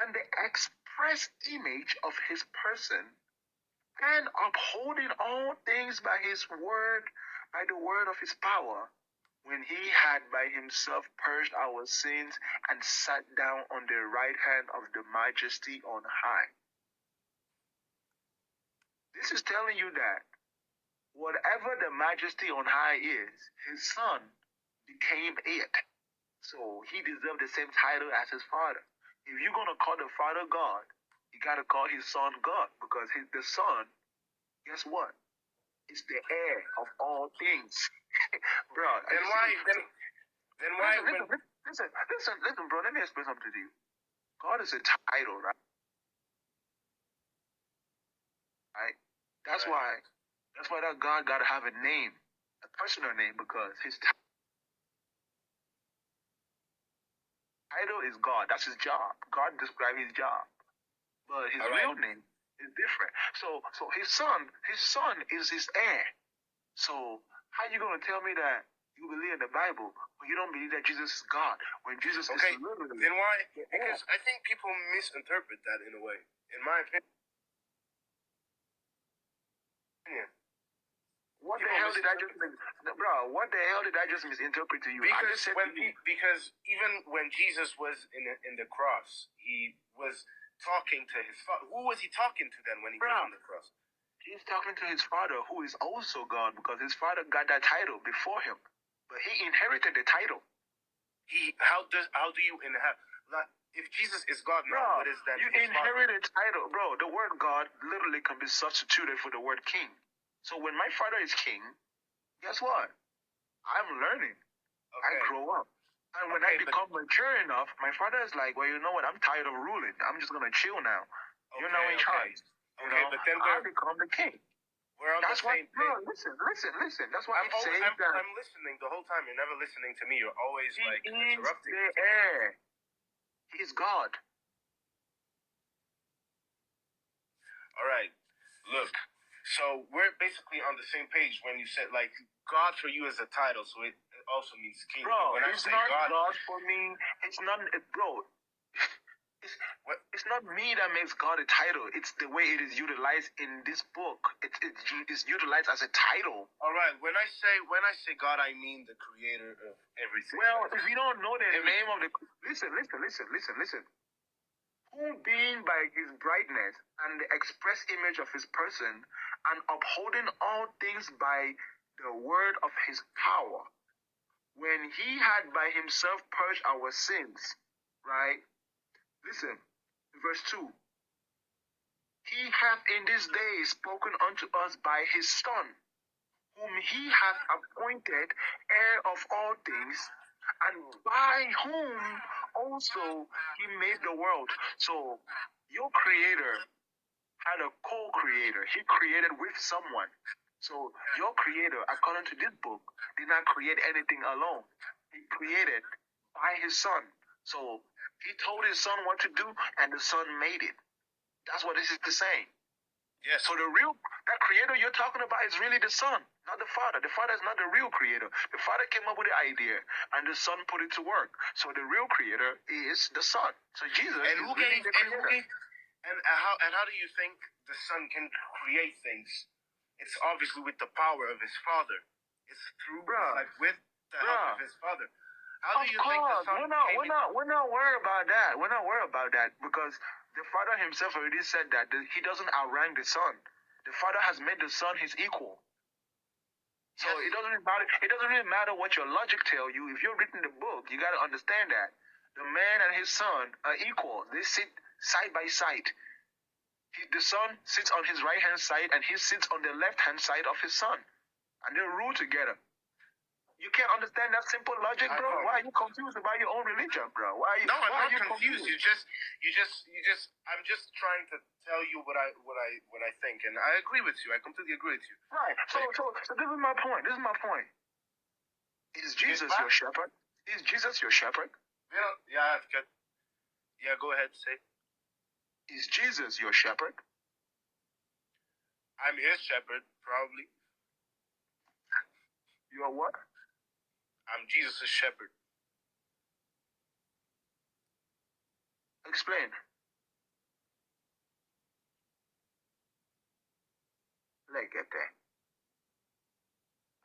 and the express image of his person, and upholding all things by his word, by the word of his power, when he had by himself purged our sins and sat down on the right hand of the majesty on high. This is telling you that whatever the majesty on high is, his son became it. So he deserved the same title as his father. If you're going to call the father God, you got to call his son God, because the son, guess what? Is the heir of all things. Bro, Then why? Listen, bro, let me explain something to you. God is a title, right? That's Right. why that God got to have a name, a personal name, because his title is God. That's his job. God described his job, but his real name is different. So his son is his heir. So how you gonna tell me that you believe in the Bible but you don't believe that Jesus is God when Jesus is literally? Then why? Because I think people misinterpret that in a way. In my opinion. What the hell did I just, bro? What the hell did I just misinterpret to you? Because even when Jesus was in the cross, he was talking to his father. Who was he talking to then when he was on the cross? He's talking to his father, who is also God, because his father got that title before him, but he inherited the title. How do you inherit? Like, if Jesus is God now, what is that? You inherit a title, bro. The word God literally can be substituted for the word king. So when my father is king, guess what? I'm learning. I grow up. And when I become mature enough, my father is like, well, you know what? I'm tired of ruling. I'm just going to chill now. You're now in charge. But then I become the king. We're on That's the same page. Listen. That's why I'm listening the whole time. You're never listening to me. You're always interrupting. He is the heir. He is God. All right. Look. So we're basically on the same page when you said like God for you is a title, so it also means king. Bro, when it's not God for me. It's not, bro. It's not me that makes God a title. It's the way it is utilized in this book. It's utilized as a title. All right. When I say God, I mean the creator of everything. Well, if you don't know the name of the listen. Who being by his brightness and the express image of his person, and upholding all things by the word of his power, when he had by himself purged our sins, right? Listen, verse 2. He hath in this day spoken unto us by his Son, whom he hath appointed heir of all things, and by whom also he made the world. So your creator had a co-creator. He created with someone. So your creator, according to this book, did not create anything alone. He created by his son. So he told his son what to do, and the son made it. That's what this is saying. Yes. So that creator you're talking about is really the son, not the father. The father is not the real creator. The father came up with the idea, and the son put it to work. So the real creator is the son. So Jesus is really the creator. And how do you think the son can create things? It's obviously with the power of his father. It's through with the help of his father. How do you think the son? We're not worried about that. We're not worried about that because the father himself already said that he doesn't outrank the son. The father has made the son his equal. So it doesn't really matter. It doesn't really matter what your logic tell you. If you're reading the book, you got to understand that the man and his son are equal. They sit side by side. The son sits on his right hand side, and he sits on the left hand side of his son, and they rule together. You can't understand that simple logic, bro? Why are you confused about your own religion, bro? Why are you? No, I'm why not are you confused. You just. I'm just trying to tell you what I think, and I agree with you. I completely agree with you. Right. So this is my point. This is my point. Is Jesus your shepherd? Is Jesus your shepherd? Yeah, it's good. Yeah, go ahead, say. Is Jesus your shepherd? I'm his shepherd, probably. You are what? I'm Jesus' shepherd. Explain. Like it there.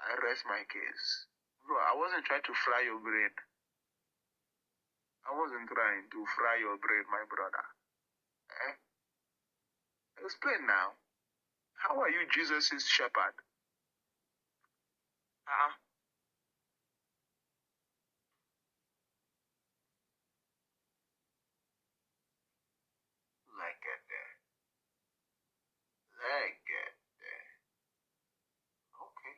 I rest my case. Bro, I wasn't trying to fry your brain. I wasn't trying to fry your brain, my brother. Explain now. How are you Jesus' shepherd? Like it there. Like it there. Okay.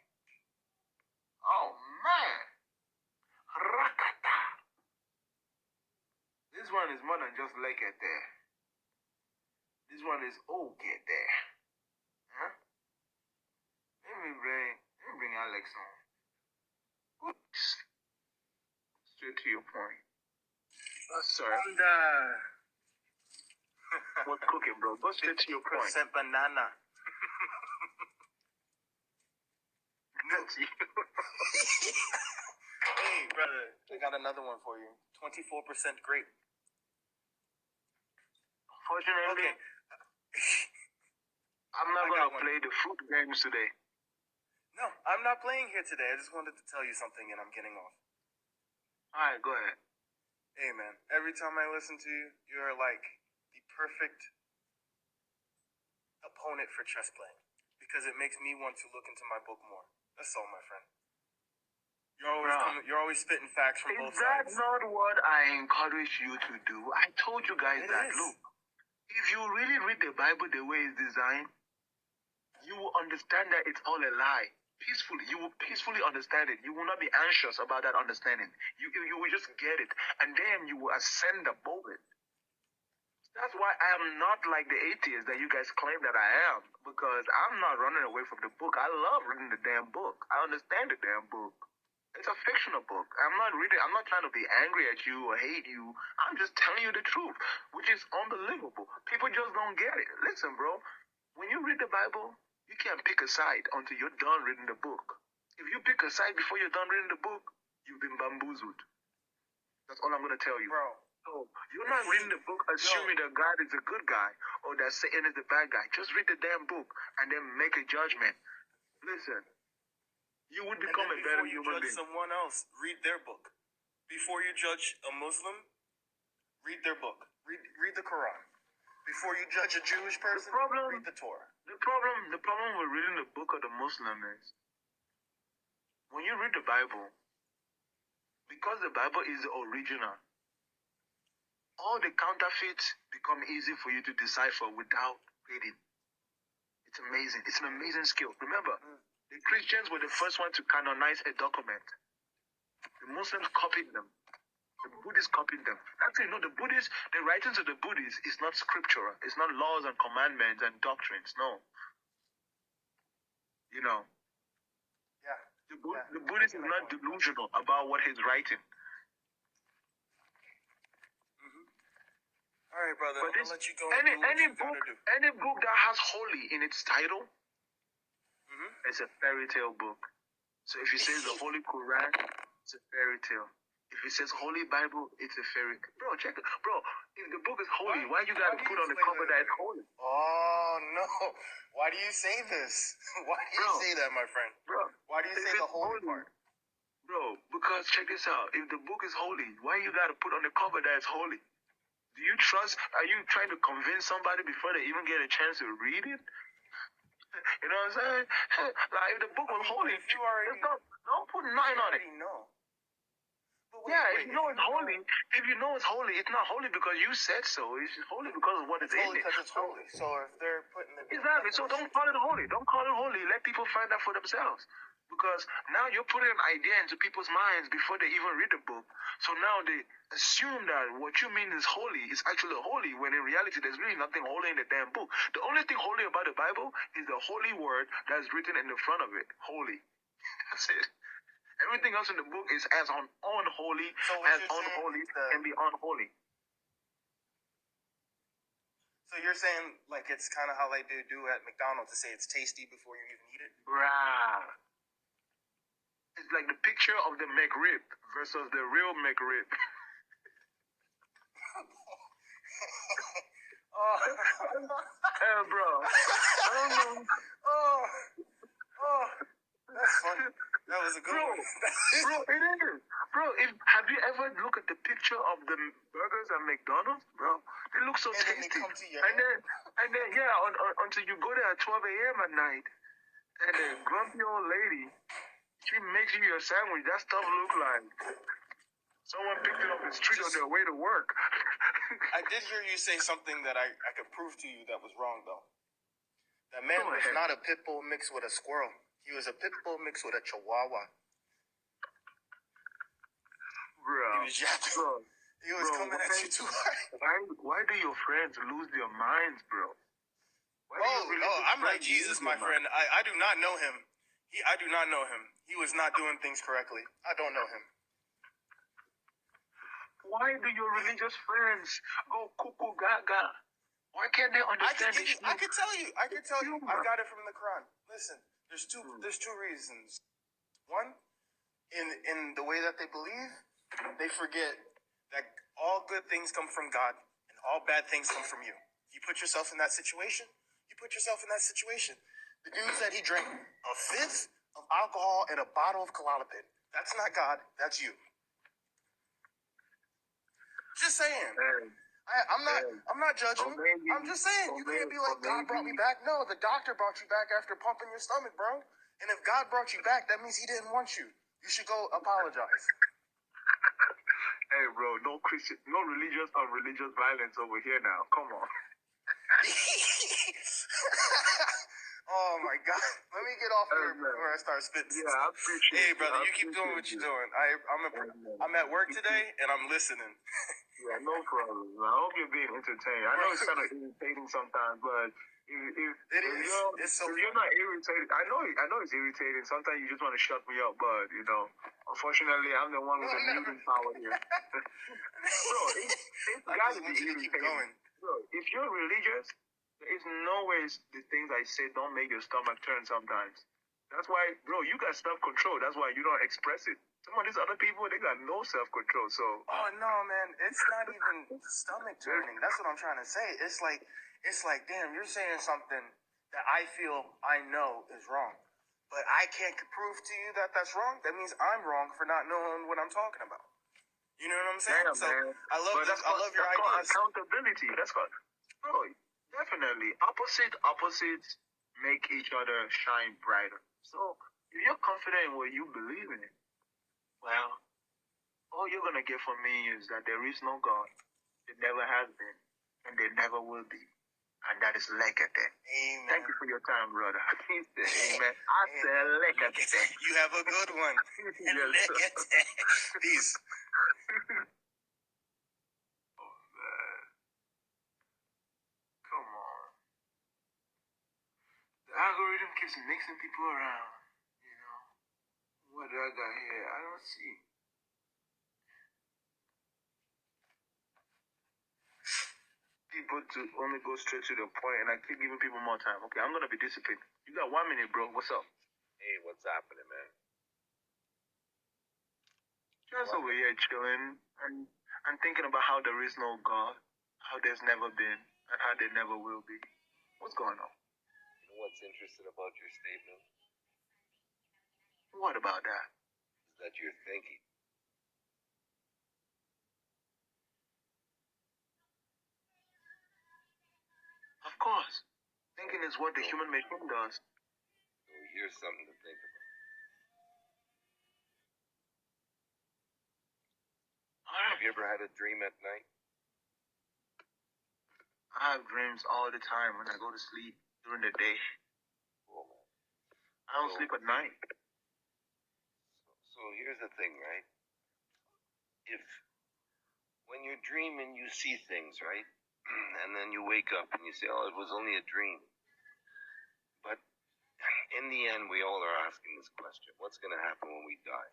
Oh, man. Rakata. This one is more than just like it there. This one is okay there. Huh? Let me bring Alex on. Oops. Straight to your point. Sorry. What's cooking, bro? Go straight to your point. % banana. That's you. Hey, brother, I got another one for you. 24% grape. Fortunately, Okay. I'm not I gonna got one. play the fruit games today. No, I'm not playing here today. I just wanted to tell you something, and I'm getting off. Alright, go ahead. Hey, man, every time I listen to you, you're like the perfect opponent for chess playing because it makes me want to look into my book more. That's all, my friend. You're always spitting facts from both sides. Is that not what I encourage you to do? I told you guys that. Look, if you really read the Bible the way it's designed, you will understand that it's all a lie. Peacefully, you will peacefully understand it. You will not be anxious about that understanding. You will just get it, and then you will ascend above it. That's why I am not like the atheist that you guys claim that I am, because I'm not running away from the book. I love reading the damn book. I understand the damn book. It's a fictional book. I'm not trying to be angry at you or hate you. I'm just telling you the truth, which is unbelievable. People just don't get it. Listen, bro, when you read the Bible, you can't pick a side until you're done reading the book. If you pick a side before you're done reading the book, you've been bamboozled. That's all I'm going to tell you. Bro. So, you're not reading the book assuming that God is a good guy or that Satan is the bad guy. Just read the damn book and then make a judgment. Listen, you would become a better human being. Before you judge someone else, read their book. Before you judge a Muslim, read their book. Read the Quran. Before you judge a Jewish person, read the Torah. The problem with reading the book of the Muslim is when you read the Bible, because the Bible is the original, all the counterfeits become easy for you to decipher without reading. It's amazing. It's an amazing skill. Remember, the Christians were the first one to canonize a document. The Muslims copied them. The Buddhists copied them. Actually, no, the writings of the Buddhists is not scriptural. It's not laws and commandments and doctrines. No. You know. Yeah. The Buddhist is not delusional about what he's writing. All right, brother. But I'll let you go. Any book that has holy in its title, it's a fairy tale book. So if it says the Holy Quran, it's a fairy tale. If it says Holy Bible, it's a fairy tale. Bro, check it. Bro, if the book is holy, why you gotta put on the cover that it's holy? Oh, no. Why do you say this? Why do you say that, my friend? Bro, why do you say the holy part? Bro, because check this out. If the book is holy, why you gotta put on the cover that it's holy? Do you trust? Are you trying to convince somebody before they even get a chance to read it? You know what I'm saying? Like, if the book was holy, if you already, don't put nothing on it. Know. If you know it's holy, it's not holy because you said so. It's holy because of what is in it. Because it's holy. So if they're putting it exactly, so don't call it holy. Don't call it holy. Let people find out for themselves. Because now you're putting an idea into people's minds before they even read the book. So now they assume that what you mean is holy is actually holy, when in reality there's really nothing holy in the damn book. The only thing holy about the Bible is the holy word that's written in the front of it. Holy. That's it. Everything else in the book is as unholy as unholy can be unholy. So you're saying like it's kind of how they do at McDonald's to say it's tasty before you even eat it? Bruh. It's like the picture of the McRib versus the real McRib. Oh, Bro. I don't know. oh, that's funny. That was a good one. Bro, it is. Bro, have you ever looked at the picture of the burgers at McDonald's, bro? They look so And then tasty. they come to your And then, yeah, until you go there at 12 a.m. at night, and the grumpy old lady, she makes you your sandwich. That stuff look like someone picked it up the street on their way to work. I did hear you say something that I could prove to you that was wrong, though. That man was not a pit bull mixed with a squirrel. He was a pit bull mixed with a chihuahua. Bro. He was yapping. Bro. He was coming at you too hard. Why do your friends lose their minds, bro? I'm like Jesus, my friend. I do not know him. I do not know him. He was not doing things correctly. I don't know him. Why do your religious friends go cuckoo gaga? Why can't they understand this? I could tell you. I got it from the Quran. Listen, there's two reasons. One, in the way that they believe, they forget that all good things come from God and all bad things come from you. You put yourself in that situation, you put yourself in that situation. The dude said he drank a fifth of alcohol in a bottle of Klonopin. That's not God, that's you. Just saying. I'm not judging. I'm just saying. You can't be like, God brought me back. No, the doctor brought you back after pumping your stomach, bro. And if God brought you back, that means he didn't want you. You should go apologize. Hey, bro, no religious or religious violence over here now. Come on. Oh my God! Let me get off here before I start spitting. Yeah, I appreciate. Hey, brother, you keep doing what you're doing. I'm at work today and I'm listening. Yeah, no problem. I hope you're being entertained. I know it's kind of irritating sometimes, but if you're not irritated, I know it's irritating. Sometimes you just want to shut me up, but unfortunately, I'm the one with the muting power here. Bro, it's gotta be irritating. Bro, if you're religious, there's no way the things I say don't make your stomach turn sometimes. That's why, bro, you got self-control. That's why you don't express it. Some of these other people, they got no self-control, so... Oh, no, man. It's not even stomach turning. That's what I'm trying to say. It's like, damn, you're saying something that I feel I know is wrong. But I can't prove to you that that's wrong. That means I'm wrong for not knowing what I'm talking about. You know what I'm saying? Yeah, so man. I love your ideas. Accountability. That's called... Bro, definitely. Opposites make each other shine brighter. So, if you're confident in what you believe in, well, all you're going to get from me is that there is no God. There never has been, and there never will be. And that is lekete. Amen. Thank you for your time, brother. Amen. I said lekete. You have a good one. Lekete. Peace. Oh, man. Come on. The algorithm keeps mixing people around. What do I got here? I don't see. People to only go straight to the point, and I keep giving people more time. Okay, I'm gonna be disciplined. You got 1 minute, bro. What's up? Hey, what's happening, man? Just over here chilling and thinking about how there is no God, how there's never been, and how there never will be. What's going on? You know what's interesting about your statement? What about that? Is that you're thinking. Of course. Thinking is what the human machine does. So here's something to think about. Have you ever had a dream at night? I have dreams all the time when I go to sleep during the day. Cool, man. I don't sleep at night. So here's the thing, right? If when you're dreaming, you see things, right? And then you wake up and you say, "Oh, it was only a dream." But in the end, we all are asking this question: what's going to happen when we die?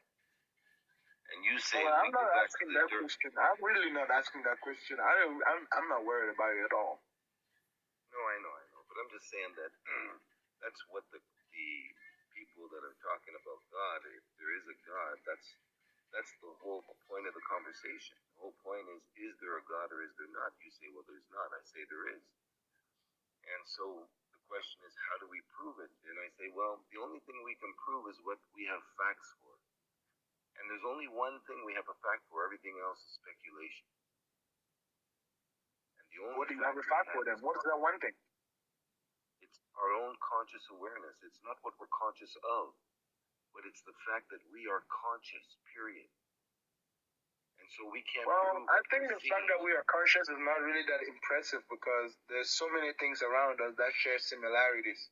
And you say, well, I'm not asking that question. I'm really not asking that question. I'm not worried about it at all. No, I know. But I'm just saying that that's what the people that are talking about God, if there is a God, that's the whole point of the conversation. The whole point is there a God or is there not? You say, well, there's not. I say there is. And so the question is, how do we prove it? And I say, well, the only thing we can prove is what we have facts for. And there's only one thing we have a fact for. Everything else is speculation. And the only what do you have a fact for then? What is that one thing? It's our own conscious awareness. It's not what we're conscious of, but it's the fact that we are conscious, period. And so we can't prove I think the fact that we are conscious is not really that impressive because there's so many things around us that share similarities.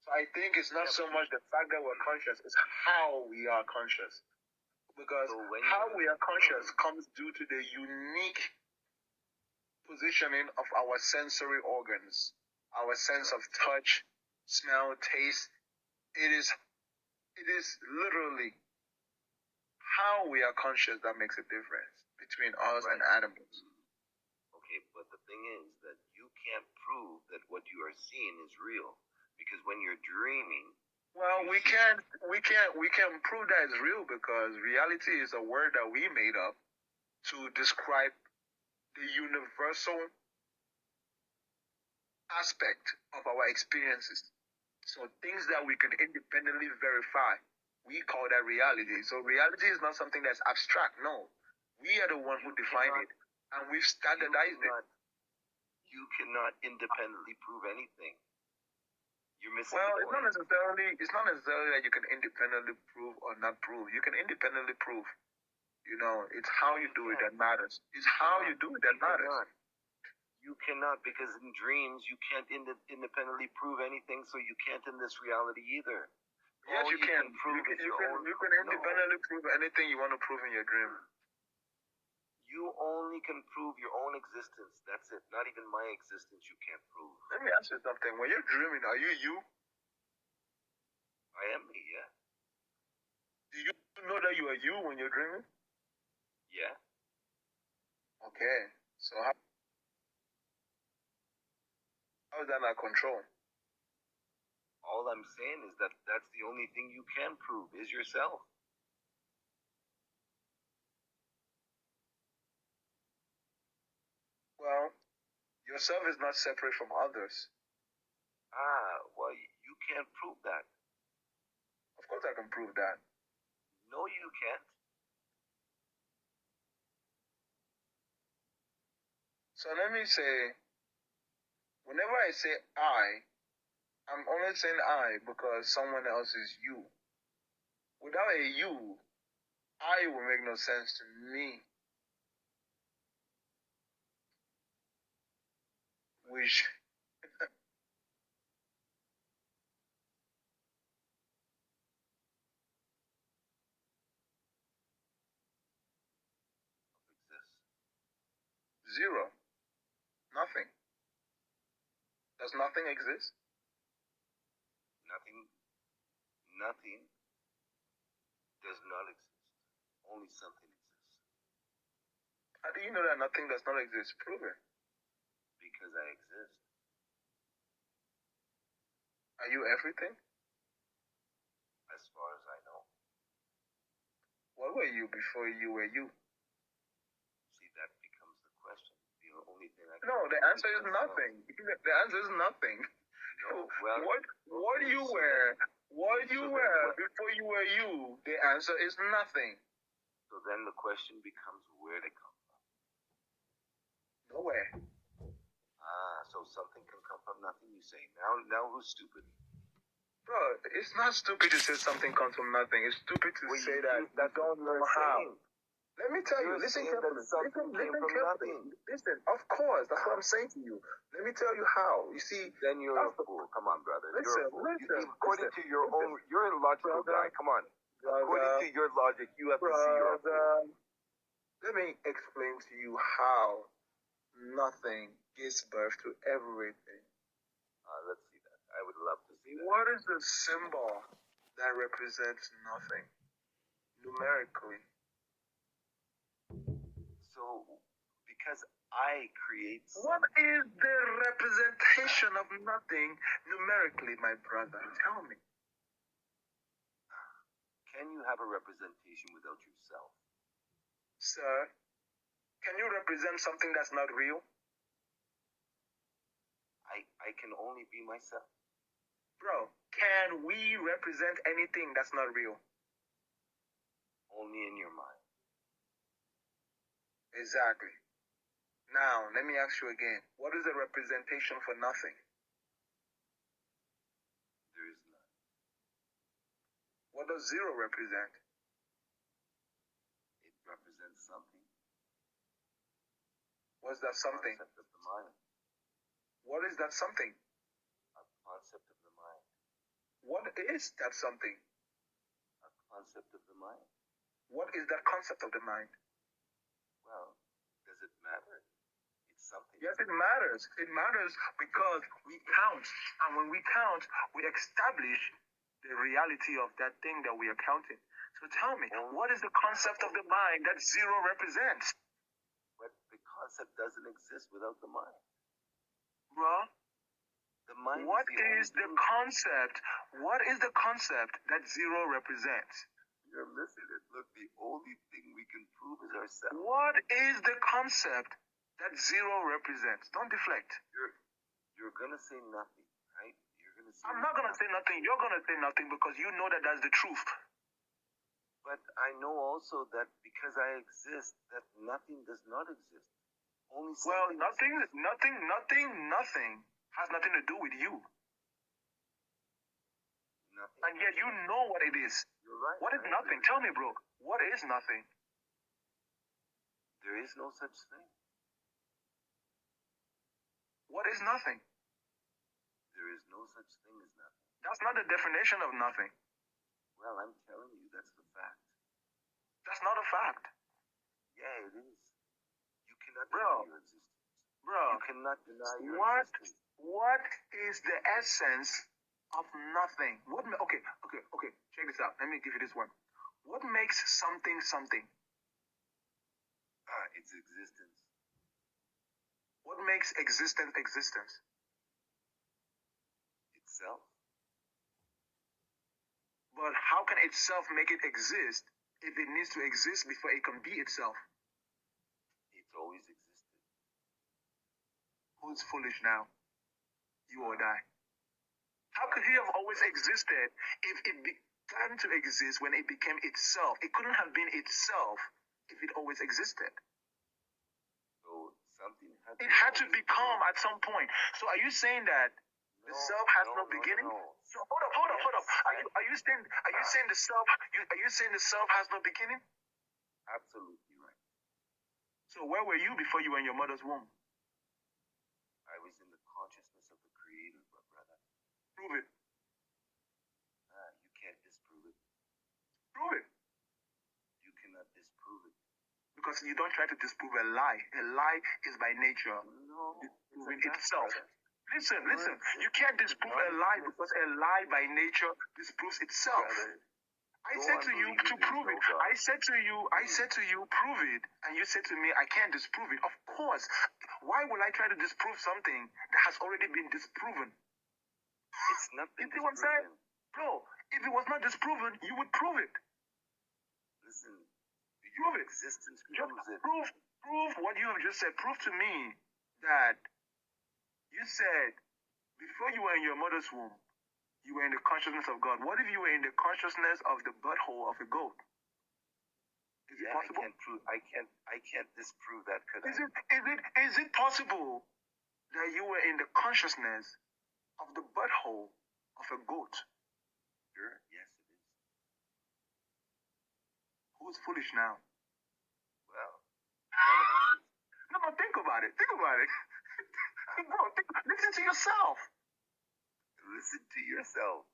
So I think it's not so much the fact that we're conscious, it's how we are conscious. Because how we are conscious comes due to the unique positioning of our sensory organs, our sense of touch, smell, taste. It is literally how we are conscious that makes a difference between us and animals. Okay, but the thing is that you can't prove that what you are seeing is real because when you're dreaming. Well, we can't prove that it's real because reality is a word that we made up to describe the universal aspect of our experiences. So things that we can independently verify, we call that reality. So reality is not something that's abstract. No, we are the one who define it, and we've standardized it. You cannot independently prove anything. You're missing well, the point. It's not necessarily that you can independently prove or not prove. You can independently prove. You know, it's how you do it that matters. It's how you do it that matters. You cannot, because in dreams you can't independently prove anything, so you can't in this reality either. Yes, you can. You can independently prove anything you want to prove in your dream. You only can prove your own existence. That's it. Not even my existence you can't prove. Let me ask you something. When you're dreaming, are you you? I am me, yeah. Do you know that you are you when you're dreaming? Yeah. Okay. So how is that not control? All I'm saying is that that's the only thing you can prove is yourself. Well, yourself is not separate from others. Well, you can't prove that. Of course I can prove that. No, you can't. So let me say, whenever I say I'm only saying I because someone else is you. Without a you, I will make no sense to me. Which zero. Nothing. Does nothing exist? Nothing does not exist. Only something exists. How do you know that nothing does not exist? Prove it. Because I exist. Are you everything? As far as I know. What were you before you were you? See, that becomes the question. The only thing I can No, the answer is nothing. The answer is nothing. No, well, what you were before you were you, the answer is nothing. So then the question becomes where to come from. Nowhere. So something can come from nothing, you say. Now who's stupid? Bro, it's not stupid to say something comes from nothing. It's stupid to say that you don't know how. Let me tell you, listen carefully. Listen, of course, that's what I'm saying to you. Let me tell you how. You see, then you're a fool. Come on, brother. Listen, you're a fool. According to your own, you're a logical guy. Come on. According to your logic, you have to see your fool. Let me explain to you how nothing gives birth to everything. Let's see that. I would love to see that. What is the symbol that represents nothing numerically? So, because I create What is the representation of nothing numerically, my brother? Tell me. Can you have a representation without yourself? Sir, can you represent something that's not real? I can only be myself. Bro, can we represent anything that's not real? Only in your mind. Exactly. Now, let me ask you again. What is the representation for nothing? There is none. What does zero represent? It represents something. What's that something? Concept of the mind. What is that something? A concept of the mind. What is that something? A concept of the mind. What is that concept of the mind? Well, does it matter? It's something. Yes, it matters. It matters because we count. And when we count, we establish the reality of that thing that we are counting. So tell me, what is the concept of the mind that zero represents? But the concept doesn't exist without the mind. Bro, The mind what is is the concept? What is the concept that zero represents? You're missing it. Look, the only thing we can prove is ourselves. What is the concept that zero represents? Don't deflect. You're gonna say nothing, right? You're gonna say I'm not gonna say nothing. You're gonna say nothing because you know that that's the truth. But I know also that because I exist, that nothing does not exist. Only Well, something nothing has nothing to do with you. Nothing. And yet you know what it is. You're right. What is nothing? Tell me, bro. What is nothing? There is no such thing. What is nothing? There is no such thing as nothing. That's not the definition of nothing. Well, I'm telling you, that's the fact. That's not a fact. Yeah, it is. You cannot Bro. deny your existence. Bro, You cannot deny your existence. what is the essence of nothing? Okay, check this out. Let me give you this one. What makes something something? Its existence. What makes existence existence? Itself. But how can itself make it exist if it needs to exist before it can be itself? It's always existed. Who's foolish now? You or I? How could he have always existed if it began to exist when it became itself? It couldn't have been itself if it always existed. So something It had to become at some point. So are you saying that the self has no beginning? No. So hold up. Are you saying the self? Are you saying the self has no beginning? Absolutely right. So where were you before you were in your mother's womb? I was in the consciousness of the Creator, brother. Prove it. You can't disprove it. Prove it. You cannot disprove it. Because you don't try to disprove a lie. A lie is by nature No, disproving itself. Listen. You can't disprove a lie because a lie by nature disproves itself. I said to you to prove it. I said to you, prove it. And you said to me, I can't disprove it. Of course. Why will I try to disprove something that has already been disproven? It's not been You see what I'm saying? disproven. Bro, if it was not disproven, you would prove it. Listen, Prove it. existence Just proves it. prove what you have just said. Prove to me that you said before you were in your mother's womb, you were in the consciousness of God. What if you were in the consciousness of the butthole of a goat? Is it possible? I can't disprove that, could I? Is it possible that you were in the consciousness of the butthole of a goat? Sure, yes it is. Who's foolish now? Well, No, think about it. Bro, listen to yourself. listen to yourself.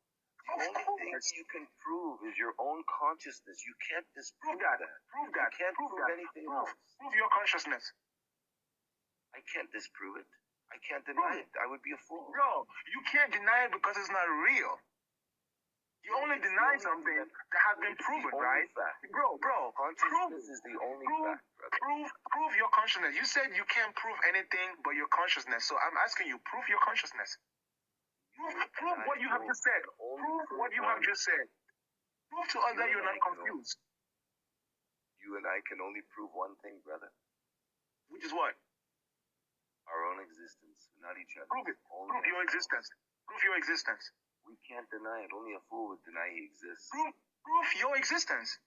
The only thing you can prove is your own consciousness. You can't disprove that. Prove that. You can't prove prove that. anything Prove. else. Prove your consciousness. I can't disprove it. I can't deny it. I would be a fool. Bro, you can't deny it because it's not real. You only deny something that has been proven, right? Fact. Bro, consciousness is the only fact, brother. Prove your consciousness. You said you can't prove anything but your consciousness. So I'm asking you, prove your consciousness. Prove what you have just said. Prove what you have just said. Prove to us that you're not confused. You and I can only prove one thing, brother. Which is what? Our own existence, not each other. Prove it. Prove your existence. Prove your existence. We can't deny it. Only a fool would deny he exists. Prove your existence.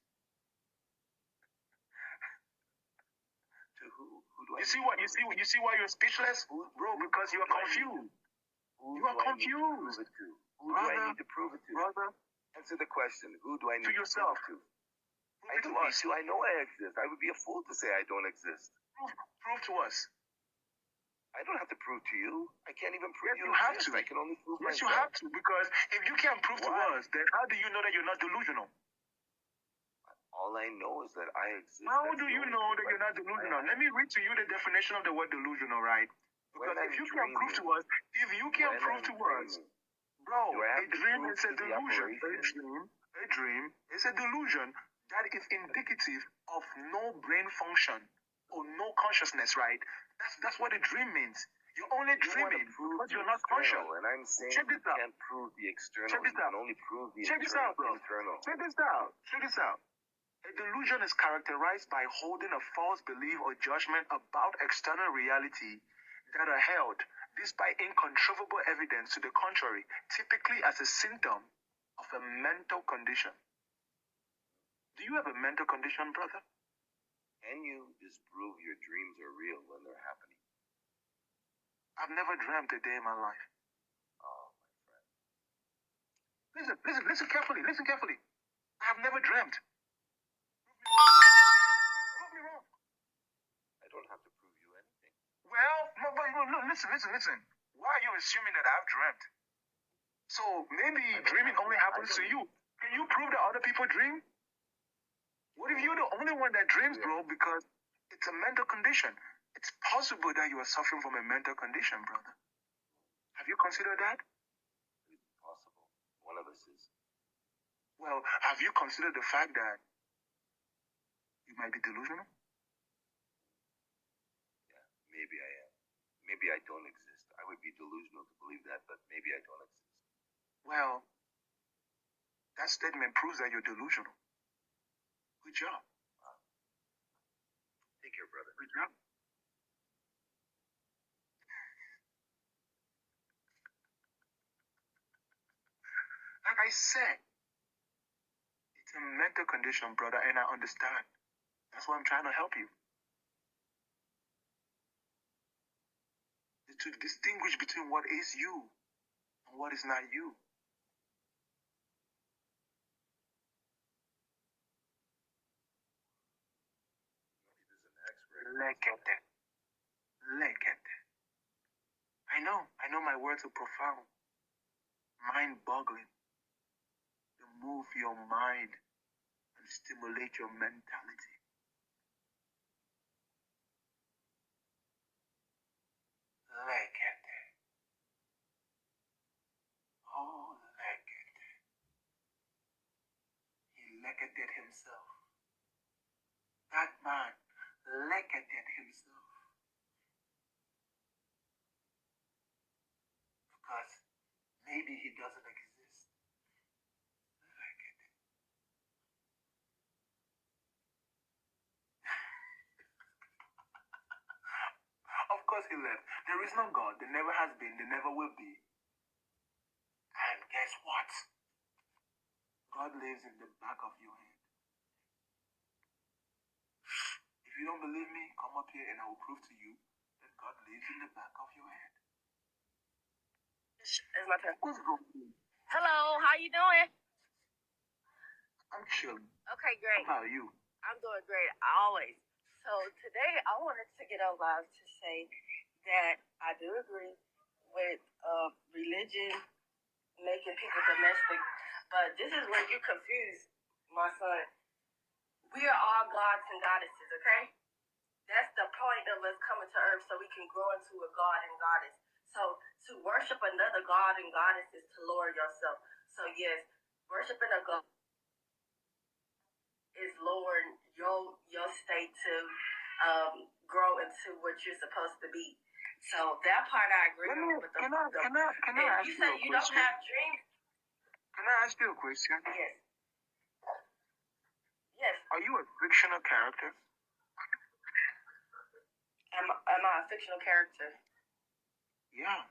To who? Who do I? You see why you're speechless, bro? Because you are confused. You are confused. Who do I need to prove it to? Brother, answer the question. Who do I need to yourself? To prove it to? I don't need to. I know I exist. I would be a fool to say I don't exist. Prove to us. I don't have to prove to you. I can't even prove you have to. I can only prove myself. Yes, you have to, because if you can't prove to us, then how do you know that you're not delusional? All I know is that I exist. How do you know that you're not delusional? Let me read to you the definition of the word delusional, right? Because if you can't prove to us, bro, a dream is a delusion. A dream is a delusion that is indicative of no brain function or no consciousness, right? That's what a dream means. You're only dreaming because you're not conscious. And I'm saying Check this out. You can't prove the external. Check this out. You can only prove the Check this out, bro. internal. Check this out. Check this out. A delusion is characterized by holding a false belief or judgment about external reality that are held, despite incontrovertible evidence to the contrary, typically as a symptom of a mental condition. Do you have a mental condition, brother? Can you disprove your dreams are real when they're happening? I've never dreamt a day in my life. Oh, my friend. Listen carefully. I have never dreamt. Prove me wrong. I don't have to prove you anything. Well, no, listen. Why are you assuming that I've dreamt? So maybe dreaming only happens to you. Can you prove that other people dream? What if you're the only one that dreams, bro? Because it's a mental condition. It's possible that you are suffering from a mental condition, brother. Have you considered that? It's possible. One of us is. Well, have you considered the fact that you might be delusional? Yeah, maybe I am. Maybe I don't exist. I would be delusional to believe that, but maybe I don't exist. Well, that statement proves that you're delusional. Good job. Wow. Take care, brother. Good job. Like I said, it's a mental condition, brother, and I understand. That's why I'm trying to help you. To distinguish between what is you and what is not you. Lekete. I know my words are profound, mind-boggling. They move your mind and stimulate your mentality. Lekete. Oh, lekete. He leketed himself. That man leketed himself. Because maybe he doesn't exist. Lekete. Of course he left. There is no God. There never has been. There never will be. And guess what? God lives in the back of your head. If you don't believe me, come up here and I will prove to you that God lives in the back of your head. It's my turn. What's going on? Hello, how you doing? I'm chilling. Okay, great. How about you? I'm doing great, always. So today I wanted to get on live to say that I do agree with religion making people domestic. But this is where you confuse, my son. We are all gods and goddesses, okay? That's the point of us coming to earth so we can grow into a god and goddess. So to worship another god and goddess is to lower yourself. So yes, worshiping a god is lowering your state to grow into what you're supposed to be. So that part I agree with. Can I ask you you say a you question? don't have dreams. Can I ask you a question? Yes. Yes. Are you a fictional character? Am I a fictional character? Yeah.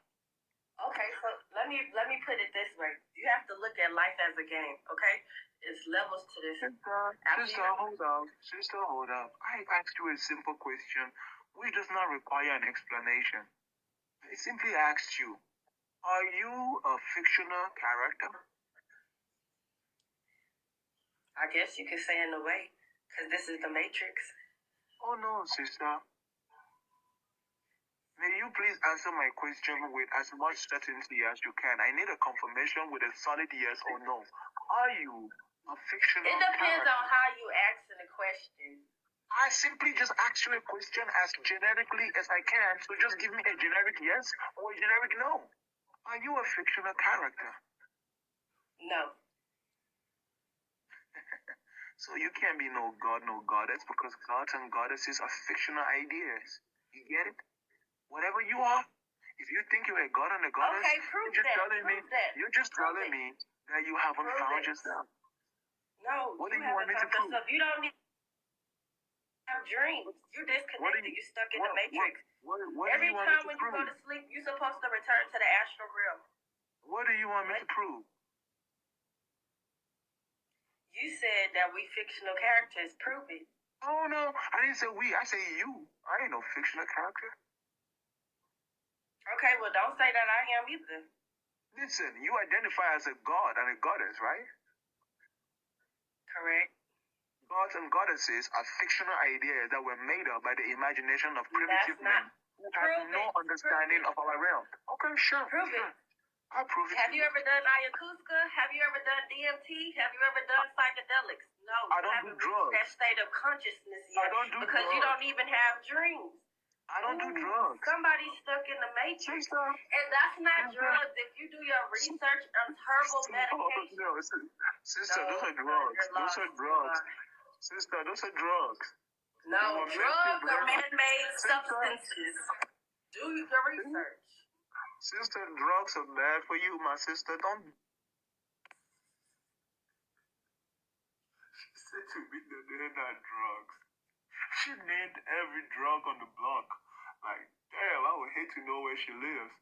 Okay, so let me put it this way. You have to look at life as a game, okay? It's levels to this. Sister, hold up. I asked you a simple question which does not require an explanation. I simply asked you, are you a fictional character? I guess you could say in a way, because this is the Matrix. Oh no, sister. May you please answer my question with as much certainty as you can. I need a confirmation with a solid yes or no. Are you a fictional character? It depends character? on how you answer the question. I simply just asked you a question as generically as I can, so just give me a generic yes or a generic no. Are you a fictional character? No. So you can't be no god, no goddess, because gods and goddesses are fictional ideas. You get it? Whatever you are, if you think you're a god and a goddess, okay, you're just telling me that you haven't found yourself. No, what do you want me to prove? You don't need to have dreams. You're disconnected. You're stuck in the Matrix. Every time when you go to sleep, you're supposed to return to the astral realm. What do you want me to prove? You said that we fictional characters. Prove it. Oh no, I didn't say we. I say you. I ain't no fictional character. Okay, well don't say that I am either. Listen, you identify as a god and a goddess, right? Correct. Gods and goddesses are fictional ideas that were made up by the imagination of primitive men who had no understanding of our realm. Okay, sure. Prove it. I'll prove it. Have you ever done ayahuasca? Have you ever done DMT? Have you ever done psychedelics? No, I don't do drugs. That state of consciousness yet. I don't do because drugs. You don't even have dreams. I don't do drugs. Somebody's stuck in the Matrix. Sister, and that's not drugs. If you do your research on herbal medication. No, sister, those are drugs. Those are drugs. Sister, those are drugs. No, drugs are man-made substances. Do your research. Sister, drugs are bad for you, my sister. Don't. She said to me that they're not drugs. She named every drug on the block. Like, damn, I would hate to know where she lives.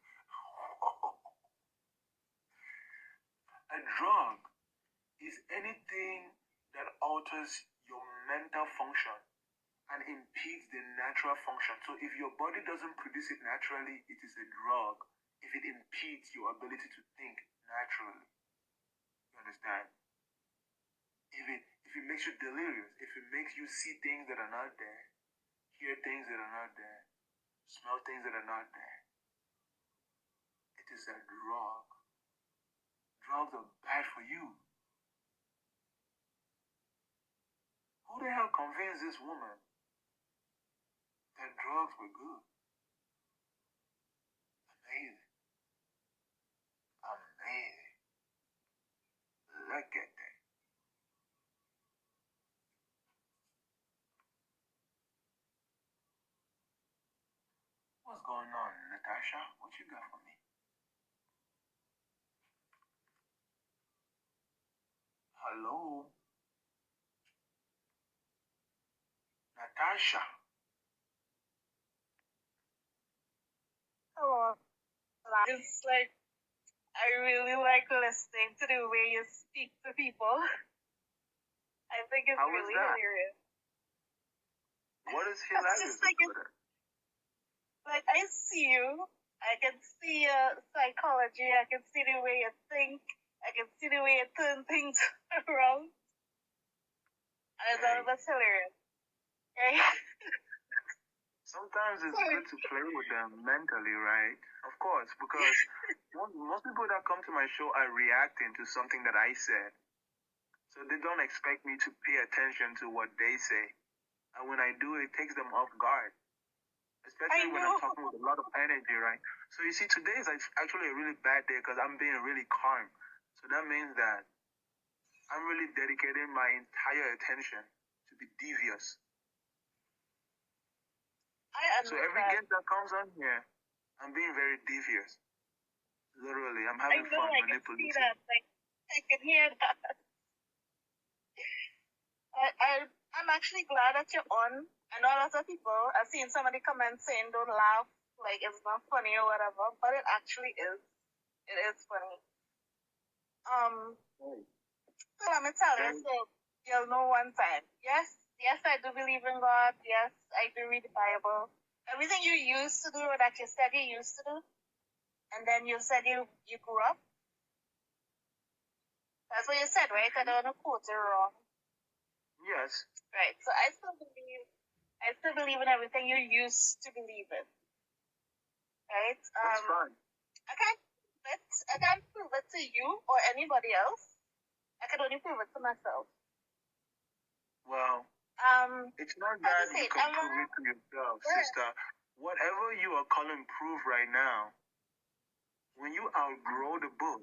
A drug is anything that alters your mental function and impedes the natural function. So if your body doesn't produce it naturally, it is a drug. If it impedes your ability to think naturally. You understand? If it makes you delirious, if it makes you see things that are not there, hear things that are not there, smell things that are not there, it is a drug. Drugs are bad for you. Who the hell convinced this woman that drugs were good? Amazing. Amazing. Look at that. What's going on, Natasha? What you got for me? Hello? Natasha? Hello. It's like, I really like listening to the way you speak to people. I think it's really hilarious. What is hilarious? Like, I see you. I can see your psychology. I can see the way you think. I can see the way you turn things around. And I thought that's hilarious. Okay? Sometimes it's good to play with them mentally, right? Of course, because most people that come to my show are reacting to something that I said. So they don't expect me to pay attention to what they say. And when I do, it takes them off guard. Especially when I'm talking with a lot of energy, right? So you see, today is actually a really bad day because I'm being really calm. So that means that I'm really dedicating my entire attention to be devious. So every guest that comes on here, I'm being very devious. Literally, I'm having fun manipulating. I can hear that. I'm actually glad that you're on. I know a lot of people, I've seen somebody comments saying don't laugh, like it's not funny or whatever, but it actually is. It is funny. So let me tell you, so you'll know one time. Yes, I do believe in God. Yes, I do read the Bible. Everything you used to do or that you said you used to do, and then you said you grew up. That's what you said, right? I don't want to quote it wrong. Yes. Right. So I still believe in everything you used to believe in. Right? That's fine. I can't prove it to you or anybody else. I can only prove it to myself. Well, it's not that you can prove it to yourself, sister. Whatever you are calling proof right now, when you outgrow the book,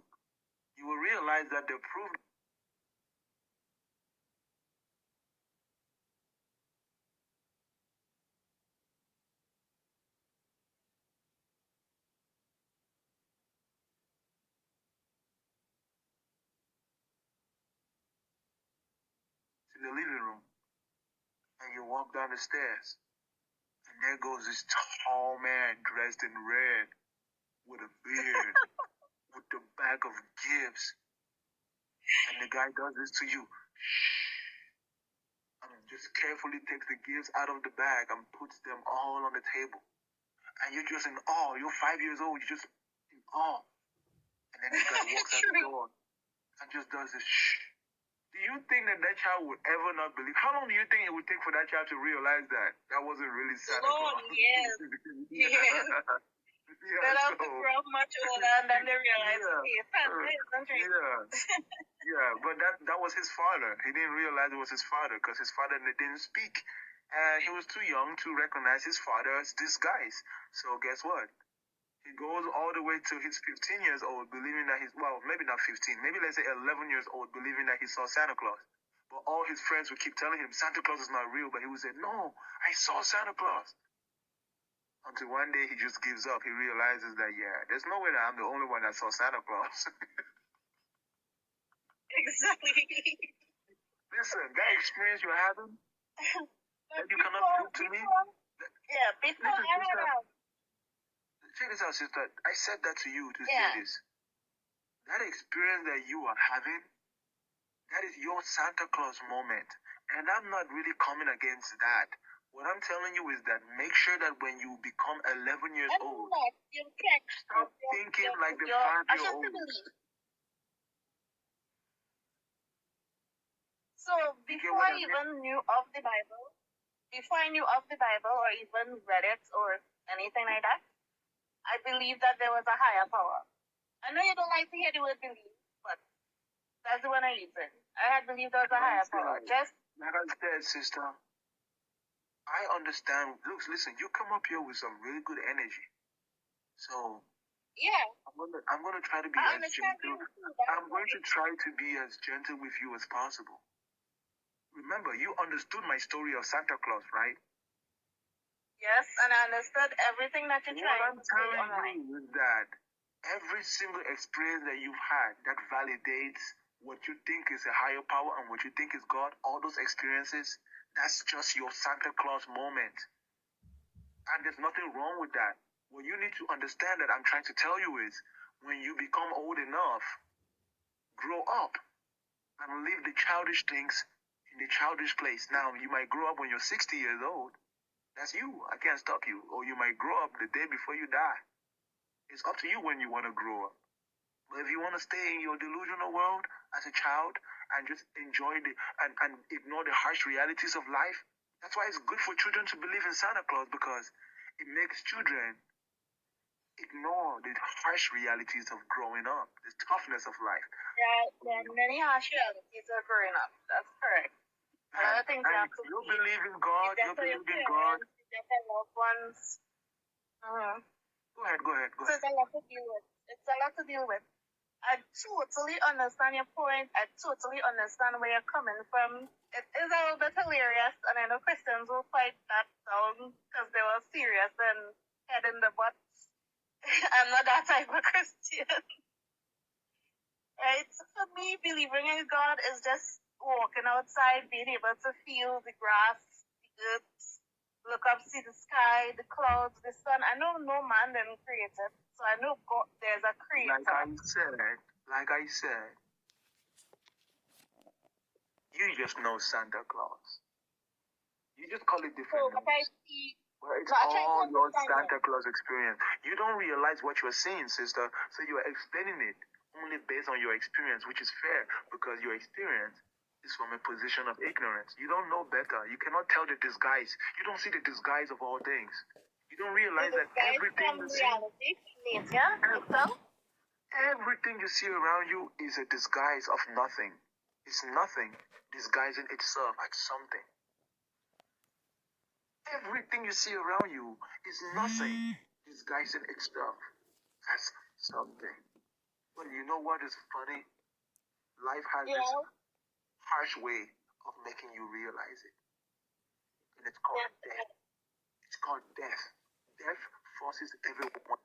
you will realize that the proof in the living room, and you walk down the stairs, and there goes this tall man dressed in red with a beard, with the bag of gifts, and the guy does this to you. And just carefully takes the gifts out of the bag and puts them all on the table. And you're just in awe. You're 5 years old. You're just in awe. And then the guy walks out the door and just does this shh. Do you think that child would ever not believe? How long do you think it would take for that child to realize that wasn't really Santa Claus? Yes. They don't have to grow up much older and then they realize, okay, Santa isn't real. But that was his father. He didn't realize it was his father because his father didn't speak. And he was too young to recognize his father as disguise. So guess what? He goes all the way to his 15 years old, believing that maybe not 15, maybe let's say 11 years old, believing that he saw Santa Claus. But all his friends would keep telling him Santa Claus is not real, but he would say, no, I saw Santa Claus. Until one day he just gives up. He realizes that, there's no way that I'm the only one that saw Santa Claus. Exactly. Listen, that experience you're having, that you cannot prove to me. Before I had out. Check this out, sister. I said that to you to say this. That experience that you are having, that is your Santa Claus moment. And I'm not really coming against that. What I'm telling you is that make sure that when you become 11 years old, stop thinking like the 5-year-old. So before I even knew of the Bible, or even read it or anything like that, I believe that there was a higher power. I know you don't like to hear the word believe, but that's the one I use it. I had believed there was a higher power. Just like I said, sister, I understand. Look, listen, you come up here with some really good energy. So I'm gonna try to be as gentle. I'm going to try to be as gentle with you as possible. Remember, you understood my story of Santa Claus, right? Yes, and I understood everything that you're trying to say online. What I'm telling you is that every single experience that you've had that validates what you think is a higher power and what you think is God, all those experiences, that's just your Santa Claus moment. And there's nothing wrong with that. What you need to understand that I'm trying to tell you is when you become old enough, grow up and leave the childish things in the childish place. Now, you might grow up when you're 60 years old. That's you. I can't stop you. Or you might grow up the day before you die. It's up to you when you want to grow up. But if you want to stay in your delusional world as a child and just enjoy and ignore the harsh realities of life, That's why it's good for children to believe in Santa Claus, because it makes children ignore the harsh realities of growing up, the toughness of life. There are many harsh realities of growing up. That's correct. A lot of things you have to you believe in God, you believe in God. Your loved ones. Go ahead. So it's a lot to deal with. I totally understand your point. I totally understand where you're coming from. It is a little bit hilarious, and I know Christians will fight that down because they were serious and head in the butt. I'm not that type of Christian. Right? So for me, believing in God is just walking outside, being able to feel the grass, the earth, look up, see the sky, the clouds, the sun. I know no man didn't create it, so I know God, there's a creator. Like I said, you just know Santa Claus. You just call it different names. It's all your Santa Claus experience. You don't realize what you're saying, sister, so you're explaining it only based on your experience, which is fair, because your experience is from a position of ignorance. You don't know better. You cannot tell the disguise. You don't see the disguise of all things. You don't realize that everything you see, everything you see around you is a disguise of nothing. It's nothing disguising itself as something. Everything you see around you is nothing disguising itself as something. But you know what is funny? Life has this harsh way of making you realize it. And it's called death. It's called death. Death forces everyone